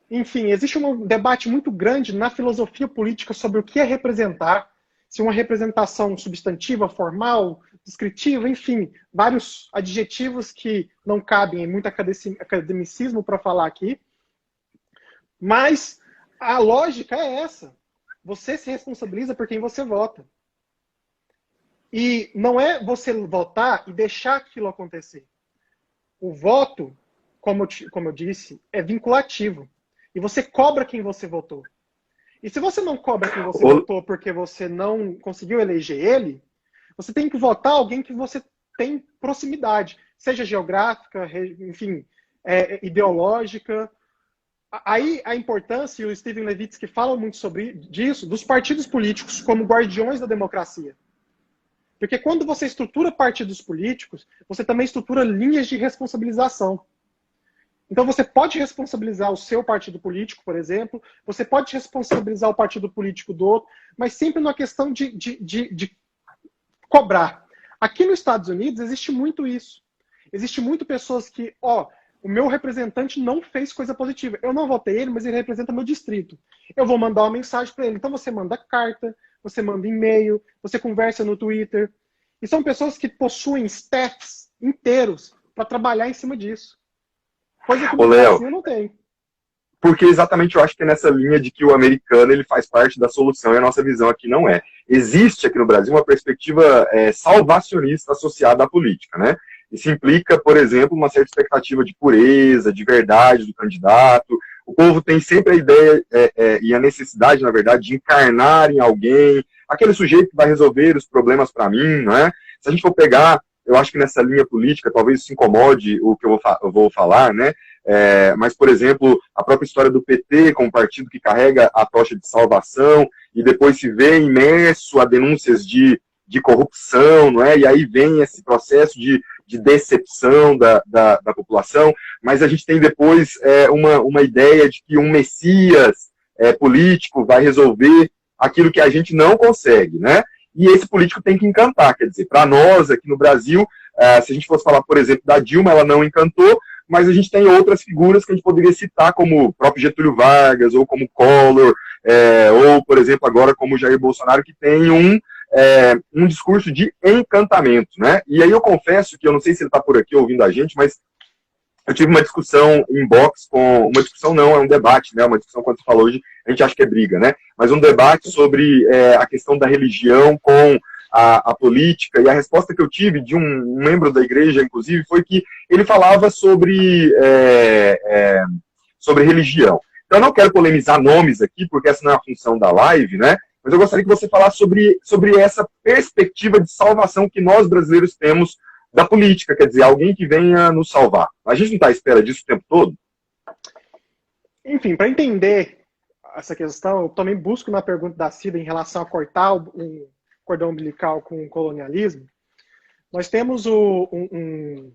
Speaker 2: Enfim, existe um debate muito grande na filosofia política sobre o que é representar, se uma representação substantiva, formal, descritiva, enfim, vários adjetivos que não cabem em muito academicismo para falar aqui. Mas a lógica é essa. Você se responsabiliza por quem você vota. E não é você votar e deixar aquilo acontecer. O voto, como eu disse, é vinculativo. E você cobra quem você votou. E se você não cobra quem você votou porque você não conseguiu eleger ele, você tem que votar alguém que você tem proximidade. Seja geográfica, enfim, ideológica. Aí a importância, e o Steven Levitsky fala muito sobre disso, dos partidos políticos como guardiões da democracia. Porque quando você estrutura partidos políticos, você também estrutura linhas de responsabilização. Então você pode responsabilizar o seu partido político, por exemplo, você pode responsabilizar o partido político do outro, mas sempre numa questão de cobrar. Aqui nos Estados Unidos existe muito isso. Existe muito pessoas que, o meu representante não fez coisa positiva. Eu não votei ele, mas ele representa meu distrito. Eu vou mandar uma mensagem para ele. Então você manda carta, você manda e-mail, você conversa no Twitter. E são pessoas que possuem staffs inteiros para trabalhar em cima disso. Coisa que no Brasil não tem.
Speaker 1: Porque exatamente eu acho que é nessa linha de que o americano ele faz parte da solução e a nossa visão aqui não é. Existe aqui no Brasil uma perspectiva salvacionista associada à política, né? Isso implica, por exemplo, uma certa expectativa de pureza, de verdade do candidato. O povo tem sempre a ideia e a necessidade, na verdade, de encarnar em alguém, aquele sujeito que vai resolver os problemas para mim, não é? Se a gente for pegar, eu acho que nessa linha política, talvez isso incomode o que eu vou falar, né? Mas, por exemplo, a própria história do PT como partido que carrega a tocha de salvação e depois se vê imerso a denúncias de corrupção, não é? E aí vem esse processo de decepção da população, mas a gente tem depois uma ideia de que um messias político vai resolver aquilo que a gente não consegue, né? E esse político tem que encantar, quer dizer, para nós aqui no Brasil, se a gente fosse falar, por exemplo, da Dilma, ela não encantou, mas a gente tem outras figuras que a gente poderia citar, como o próprio Getúlio Vargas, ou como Collor, ou, por exemplo, agora como Jair Bolsonaro, que tem um discurso de encantamento, né? E aí eu confesso que eu não sei se ele está por aqui ouvindo a gente, mas eu tive uma discussão em box uma discussão não, é um debate, né? Uma discussão, quando você falou hoje, a gente acha que é briga, né? Mas um debate sobre a questão da religião com a política, e a resposta que eu tive de um membro da igreja, inclusive, foi que ele falava sobre religião. Então eu não quero polemizar nomes aqui, porque essa não é a função da live, né? Mas eu gostaria que você falasse sobre essa perspectiva de salvação que nós brasileiros temos da política, quer dizer, alguém que venha nos salvar. A gente não está à espera disso o tempo todo?
Speaker 2: Enfim, para entender essa questão, eu também busco na pergunta da Cida em relação a cortar o cordão umbilical com o colonialismo. Nós temos um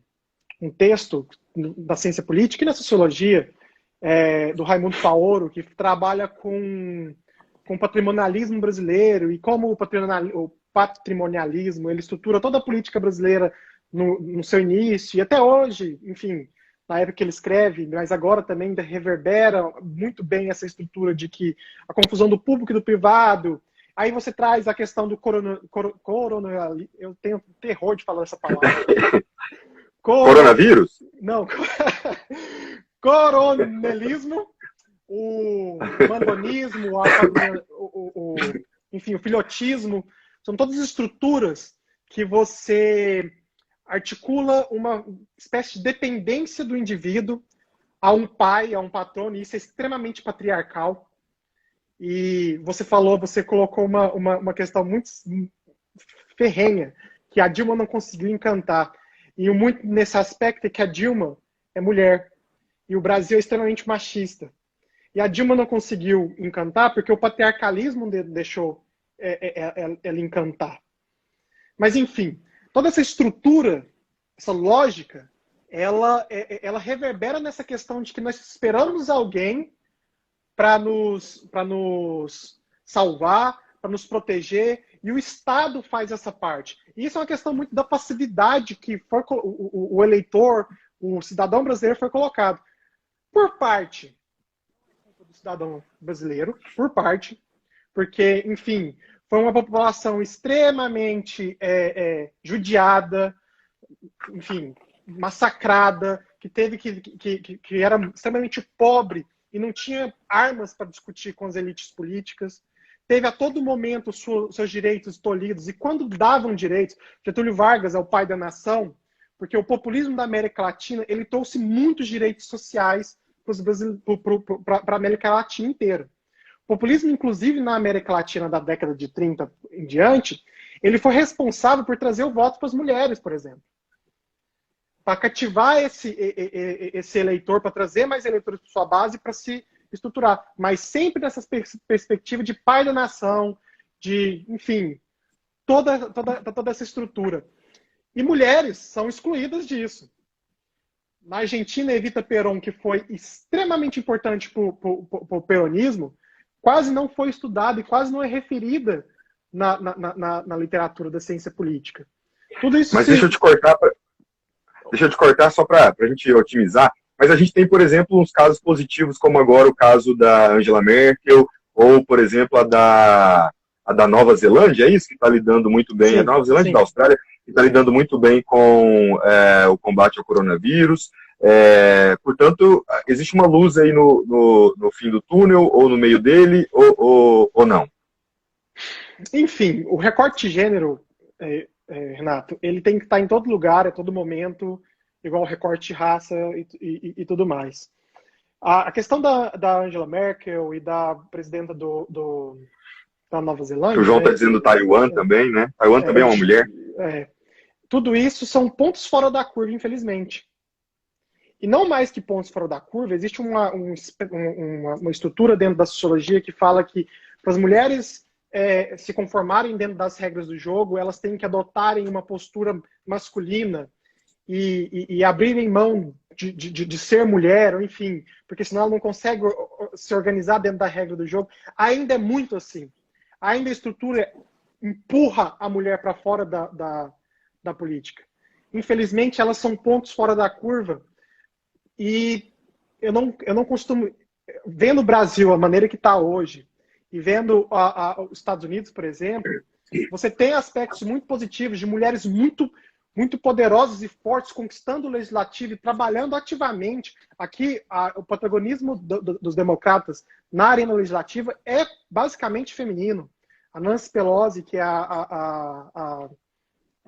Speaker 2: texto da ciência política e na sociologia do Raimundo Faoro, que trabalha com o patrimonialismo brasileiro e como o patrimonialismo ele estrutura toda a política brasileira no seu início e até hoje, enfim, na época que ele escreve, mas agora também reverbera muito bem essa estrutura de que a confusão do público e do privado. Aí você traz a questão do coronavírus. Eu tenho terror de falar essa palavra.
Speaker 1: Coronavírus?
Speaker 2: Não. Coronelismo. o mandonismo, enfim, o filhotismo, são todas estruturas que você articula uma espécie de dependência do indivíduo a um pai, a um patrono, e isso é extremamente patriarcal. E você colocou uma questão muito ferrenha, que a Dilma não conseguiu encantar. E muito nesse aspecto é que a Dilma é mulher, e o Brasil é extremamente machista. E a Dilma não conseguiu encantar porque o patriarcalismo deixou ela encantar. Mas, enfim, toda essa estrutura, essa lógica, ela reverbera nessa questão de que nós esperamos alguém para nos salvar, para nos proteger, e o Estado faz essa parte. E isso é uma questão muito da passividade que o eleitor, o cidadão brasileiro foi colocado. Por parte do cidadão brasileiro, por parte, porque, enfim, foi uma população extremamente judiada, enfim, massacrada, que era extremamente pobre e não tinha armas para discutir com as elites políticas. Teve a todo momento seus direitos tolhidos, e quando davam direitos, Getúlio Vargas é o pai da nação, porque o populismo da América Latina, ele trouxe muitos direitos sociais para a América Latina inteira. O populismo, inclusive, na América Latina da década de 30 em diante, ele foi responsável por trazer o voto para as mulheres, por exemplo. Para cativar esse eleitor, para trazer mais eleitores para sua base, para se estruturar. Mas sempre nessa perspectiva de pai da nação, de, enfim, toda essa estrutura. E mulheres são excluídas disso. Na Argentina, Evita Perón, que foi extremamente importante para o peronismo, quase não foi estudada e quase não é referida na literatura da ciência política. Tudo isso.
Speaker 1: Mas deixa eu te cortar só para a gente otimizar. Mas a gente tem, por exemplo, uns casos positivos, como agora o caso da Angela Merkel, ou, por exemplo, a da Nova Zelândia, é isso? Que está lidando muito bem, sim, a Nova Zelândia e da Austrália, que está lidando muito bem com o combate ao coronavírus. Portanto, existe uma luz aí no fim do túnel, ou no meio dele, ou não?
Speaker 2: Enfim, o recorte de gênero, Renato, ele tem que estar em todo lugar, a todo momento, igual o recorte de raça e tudo mais. A questão da Angela Merkel e da presidenta da Nova Zelândia...
Speaker 1: O João está dizendo Taiwan também, né? Taiwan também é uma mulher.
Speaker 2: Tudo isso são pontos fora da curva, infelizmente. E não mais que pontos fora da curva, existe uma estrutura dentro da sociologia que fala que para as mulheres se conformarem dentro das regras do jogo, elas têm que adotarem uma postura masculina e abrirem mão de ser mulher, ou enfim, porque senão ela não consegue se organizar dentro da regra do jogo. Ainda é muito assim. Ainda a estrutura empurra a mulher para fora da política. Infelizmente, elas são pontos fora da curva. E eu não costumo... Vendo o Brasil, a maneira que está hoje, e vendo os Estados Unidos, por exemplo, você tem aspectos muito positivos de mulheres muito, muito poderosas e fortes, conquistando o legislativo e trabalhando ativamente. Aqui, o protagonismo dos democratas na arena legislativa é basicamente feminino. A Nancy Pelosi, que é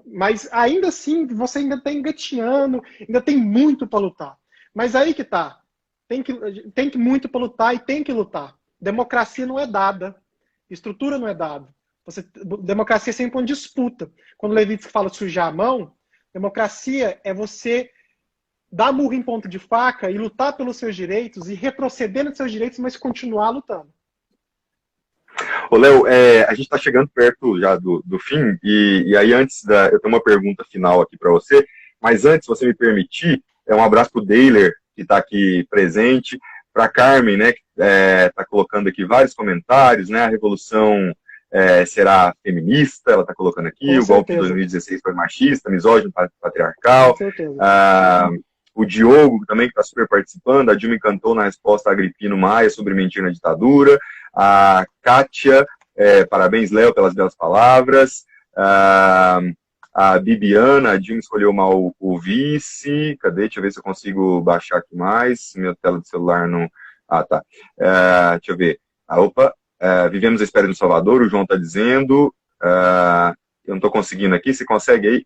Speaker 2: mas ainda assim, você ainda está engatinhando, ainda tem muito para lutar. Mas aí que tá. Tem que muito para lutar e tem que lutar. Democracia não é dada. Estrutura não é dada. Democracia é sempre uma disputa. Quando o Levitsky fala sujar a mão, democracia é você dar murro em ponta de faca e lutar pelos seus direitos e retroceder nos seus direitos, mas continuar lutando.
Speaker 1: Ô, Léo, a gente está chegando perto já do fim, e aí antes eu tenho uma pergunta final aqui para você, mas antes, se você me permitir, um abraço para o Deiler, que está aqui presente, para a Carmen, né, que está colocando aqui vários comentários, né, a revolução será feminista, ela está colocando aqui, o golpe de 2016 foi machista, misógino, patriarcal. O Diogo também, que está super participando, a Dilma encantou na resposta a Agripino Maia sobre mentir na ditadura. A Kátia, parabéns, Léo, pelas belas palavras. A Bibiana, a Dilma escolheu mal o vice. Cadê? Deixa eu ver se eu consigo baixar aqui mais. Minha tela do celular não... Ah, tá. Deixa eu ver. Opa. Vivemos a espera de um Salvador, o João está dizendo. Eu não estou conseguindo aqui, você consegue aí?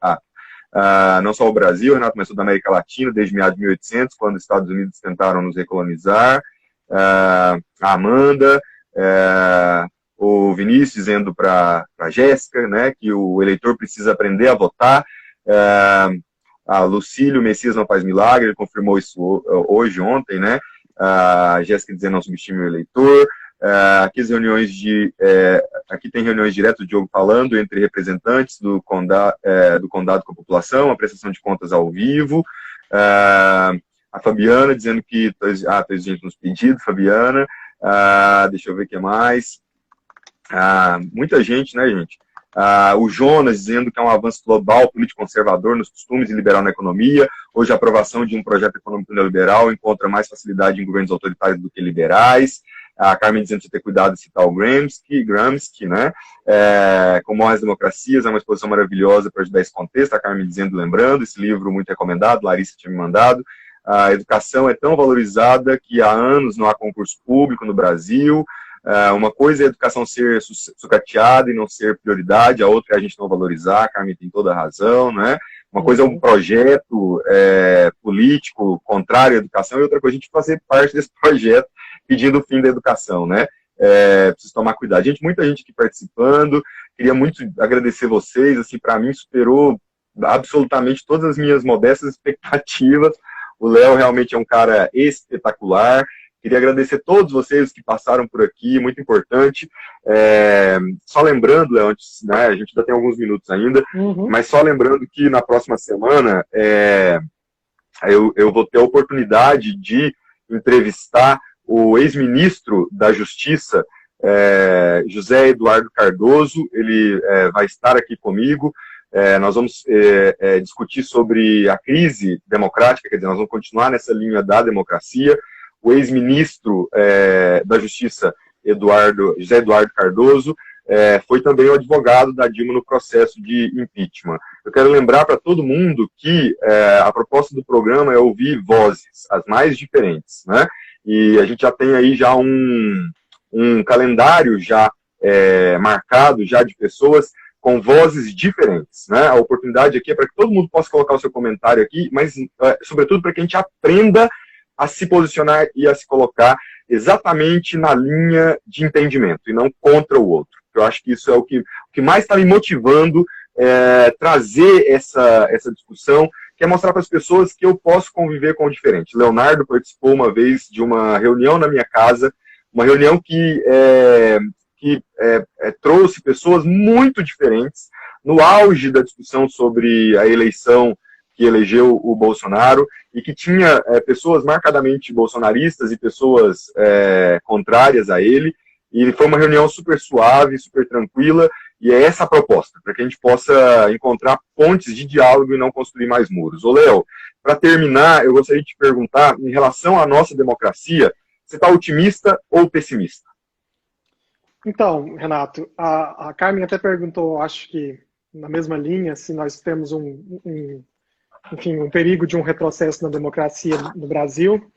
Speaker 1: Não só o Brasil, Renato, mas toda a América Latina, desde meados de 1800, quando os Estados Unidos tentaram nos recolonizar. A Amanda, o Vinícius dizendo para a Jéssica, né, que o eleitor precisa aprender a votar. A Lucílio, Messias não faz milagre, ele confirmou isso hoje, ontem, né? A Jéssica dizendo não subestime o eleitor. Aqui tem reuniões direto do Diogo falando entre representantes do condado com a população, a prestação de contas ao vivo. A Fabiana dizendo que tem gente nos pedidos, Fabiana. Deixa eu ver o que mais. Muita gente, né, gente? O Jonas dizendo que é um avanço global, político conservador nos costumes e liberal na economia. Hoje a aprovação de um projeto econômico neoliberal encontra mais facilidade em governos autoritários do que liberais. A Carmen dizendo de ter cuidado de citar o Gramsci, né? Como as democracias, é uma exposição maravilhosa para ajudar esse contexto. A Carmen dizendo, lembrando, esse livro muito recomendado, Larissa tinha me mandado. A educação é tão valorizada que há anos não há concurso público no Brasil. Uma coisa é a educação ser sucateada e não ser prioridade, a outra é a gente não valorizar, a Carmen tem toda a razão, né? Uma coisa é um projeto político contrário à educação e outra coisa é a gente fazer parte desse projeto pedindo o fim da educação, né? Preciso tomar cuidado. Muita gente aqui participando, queria muito agradecer vocês, assim, para mim superou absolutamente todas as minhas modestas expectativas. O Léo realmente é um cara espetacular. Queria agradecer a todos vocês que passaram por aqui, muito importante. Só lembrando, Léo, antes, né, a gente ainda tem alguns minutos ainda, mas só lembrando que na próxima semana eu vou ter a oportunidade de entrevistar o ex-ministro da Justiça, José Eduardo Cardoso. Ele vai estar aqui comigo. Nós vamos discutir sobre a crise democrática, quer dizer, nós vamos continuar nessa linha da democracia. O ex-ministro da Justiça, José Eduardo Cardoso, foi também o advogado da Dilma no processo de impeachment. Eu quero lembrar para todo mundo que a proposta do programa é ouvir vozes, as mais diferentes, né? E a gente já tem aí já um calendário já marcado já de pessoas com vozes diferentes, né? A oportunidade aqui é para que todo mundo possa colocar o seu comentário aqui, mas sobretudo para que a gente aprenda a se posicionar e a se colocar exatamente na linha de entendimento e não contra o outro. Eu acho que isso é o que mais está me motivando trazer essa discussão, que é mostrar para as pessoas que eu posso conviver com o diferente. Leonardo participou uma vez de uma reunião na minha casa, uma reunião que trouxe pessoas muito diferentes no auge da discussão sobre a eleição que elegeu o Bolsonaro, e que tinha pessoas marcadamente bolsonaristas e pessoas contrárias a ele, e foi uma reunião super suave, super tranquila, e é essa a proposta, para que a gente possa encontrar pontes de diálogo e não construir mais muros. Ô, Léo, para terminar, eu gostaria de te perguntar, em relação à nossa democracia, você está otimista ou pessimista?
Speaker 2: Então, Renato, a Carmen até perguntou, acho que na mesma linha, se nós temos enfim, um perigo de um retrocesso na democracia no Brasil.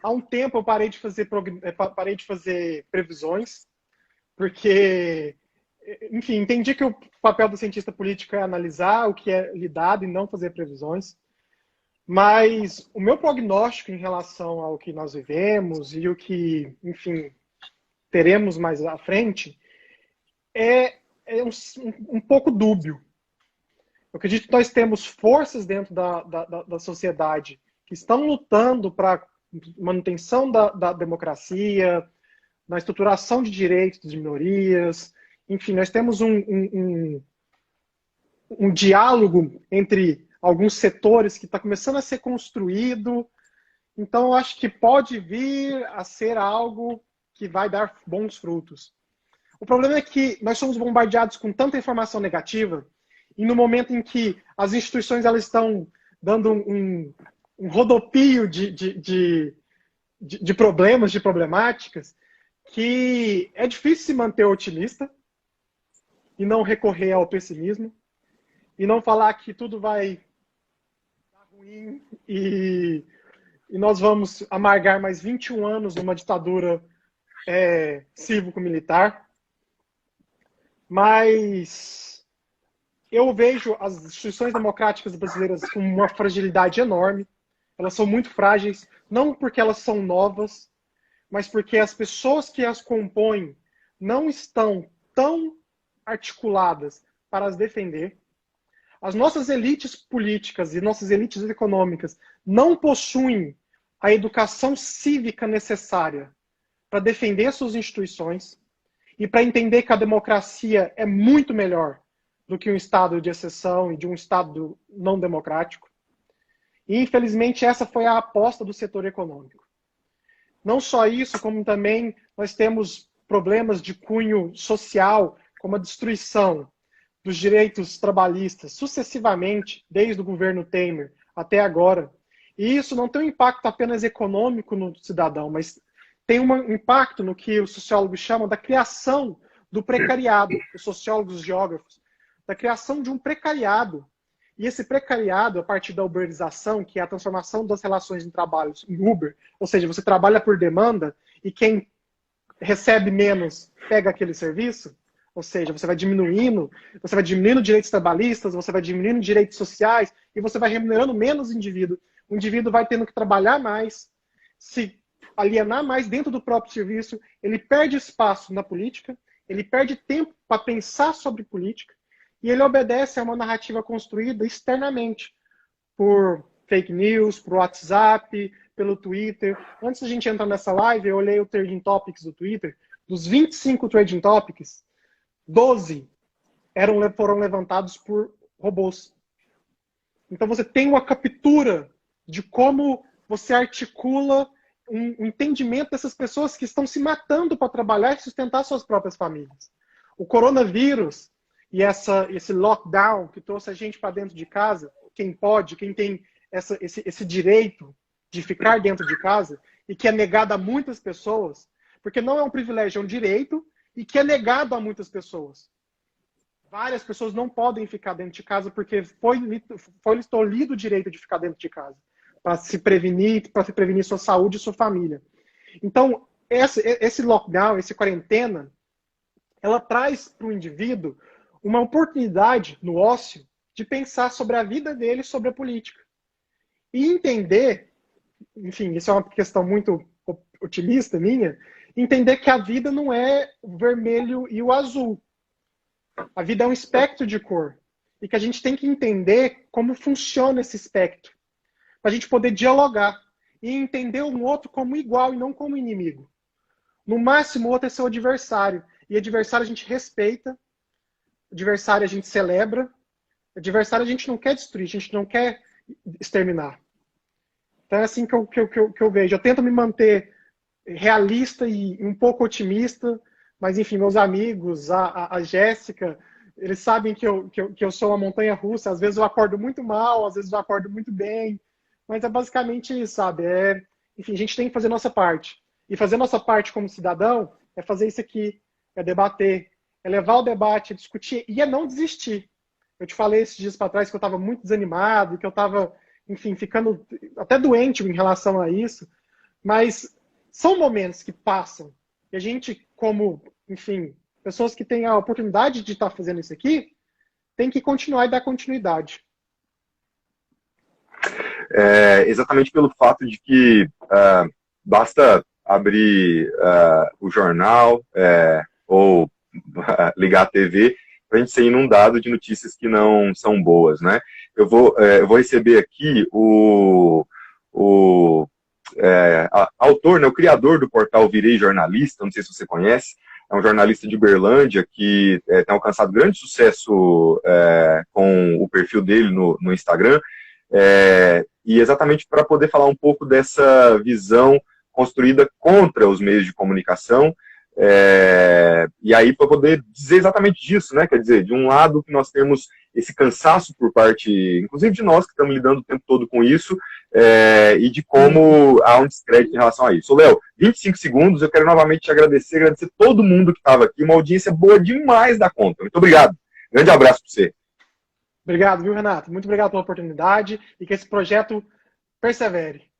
Speaker 2: Há um tempo, eu parei de fazer previsões, porque, enfim, entendi que o papel do cientista político é analisar o que é lhe dado e não fazer previsões. Mas o meu prognóstico em relação ao que nós vivemos e o que, enfim, teremos mais à frente é um pouco dúbio. Eu acredito que nós temos forças dentro da sociedade que estão lutando para manutenção da democracia, na estruturação de direitos de minorias. Enfim, nós temos um diálogo entre alguns setores que está começando a ser construído. Então, eu acho que pode vir a ser algo que vai dar bons frutos. O problema é que nós somos bombardeados com tanta informação negativa, e no momento em que as instituições elas estão dando um rodopio de problemas, de problemáticas, que é difícil se manter otimista e não recorrer ao pessimismo, e não falar que tudo vai dar ruim e nós vamos amargar mais 21 anos numa ditadura cívico-militar. Mas eu vejo as instituições democráticas brasileiras com uma fragilidade enorme. Elas são muito frágeis, não porque elas são novas, mas porque as pessoas que as compõem não estão tão articuladas para as defender. As nossas elites políticas e nossas elites econômicas não possuem a educação cívica necessária para defender suas instituições e para entender que a democracia é muito melhor do que um Estado de exceção e de um Estado não democrático. E, infelizmente, essa foi a aposta do setor econômico. Não só isso, como também nós temos problemas de cunho social, como a destruição dos direitos trabalhistas, sucessivamente, desde o governo Temer até agora. E isso não tem um impacto apenas econômico no cidadão, mas tem um impacto no que os sociólogos chamam da criação do precariado, os sociólogos, os geógrafos, da criação de um precariado. E esse precariado, a partir da uberização, que é a transformação das relações de trabalho em Uber, ou seja, você trabalha por demanda e quem recebe menos pega aquele serviço, ou seja, você vai diminuindo direitos trabalhistas, você vai diminuindo direitos sociais e você vai remunerando menos o indivíduo. O indivíduo vai tendo que trabalhar mais, se alienar mais dentro do próprio serviço, ele perde espaço na política, ele perde tempo para pensar sobre política e ele obedece a uma narrativa construída externamente por fake news, por WhatsApp, pelo Twitter. Antes da gente entrar nessa live, eu olhei o Trending Topics do Twitter. Dos 25 Trending Topics, 12 foram levantados por robôs. Então você tem uma captura de como você articula um entendimento dessas pessoas que estão se matando para trabalhar e sustentar suas próprias famílias. O coronavírus e esse lockdown que trouxe a gente para dentro de casa, quem pode, quem tem esse direito de ficar dentro de casa e que é negado a muitas pessoas, porque não é um privilégio, é um direito e que é negado a muitas pessoas. Várias pessoas não podem ficar dentro de casa porque foi tolhido o direito de ficar dentro de casa para se prevenir sua saúde e sua família. Então, esse lockdown, essa quarentena, ela traz para o indivíduo uma oportunidade no ócio de pensar sobre a vida dele, sobre a política. E entender, enfim, isso é uma questão muito otimista minha, entender que a vida não é o vermelho e o azul. A vida é um espectro de cor. E que a gente tem que entender como funciona esse espectro. Para a gente poder dialogar e entender um outro como igual e não como inimigo. No máximo, o outro é seu adversário. E adversário a gente respeita, adversário a gente celebra, adversário a gente não quer destruir, a gente não quer exterminar. Então é assim que eu vejo. Eu tento me manter realista e um pouco otimista, mas enfim, meus amigos, a Jéssica, eles sabem que eu sou uma montanha-russa. Às vezes eu acordo muito mal, às vezes eu acordo muito bem. Mas é basicamente isso, sabe? Enfim, a gente tem que fazer nossa parte. E fazer nossa parte como cidadão é fazer isso aqui, é debater, é levar o debate, é discutir e é não desistir. Eu te falei esses dias para trás que eu estava muito desanimado, que eu estava, enfim, ficando até doente em relação a isso. Mas são momentos que passam. E a gente, como, enfim, pessoas que têm a oportunidade de estar fazendo isso aqui, tem que continuar e dar continuidade.
Speaker 1: Exatamente pelo fato de que basta abrir o jornal ou ligar a TV para a gente ser inundado de notícias que não são boas, né? Eu vou receber aqui o autor, né, o criador do portal Virei Jornalista, não sei se você conhece, é um jornalista de Uberlândia que tem alcançado grande sucesso com o perfil dele no Instagram, e exatamente para poder falar um pouco dessa visão construída contra os meios de comunicação, e aí para poder dizer exatamente disso, né? Quer dizer, de um lado que nós temos esse cansaço por parte, inclusive de nós que estamos lidando o tempo todo com isso, e de como há um descrédito em relação a isso. Léo, 25 segundos, eu quero novamente te agradecer todo mundo que estava aqui, uma audiência boa demais da conta. Muito obrigado. Grande abraço para você.
Speaker 2: Obrigado, viu, Renato? Muito obrigado pela oportunidade e que esse projeto persevere.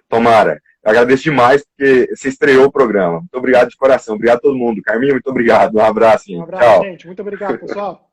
Speaker 1: Tomara. Eu agradeço demais porque você estreou o programa. Muito obrigado de coração. Obrigado a todo mundo. Carminha, muito obrigado. Um abraço,
Speaker 2: Um
Speaker 1: gente.
Speaker 2: abraço,
Speaker 1: Tchau.
Speaker 2: gente. Muito obrigado, pessoal.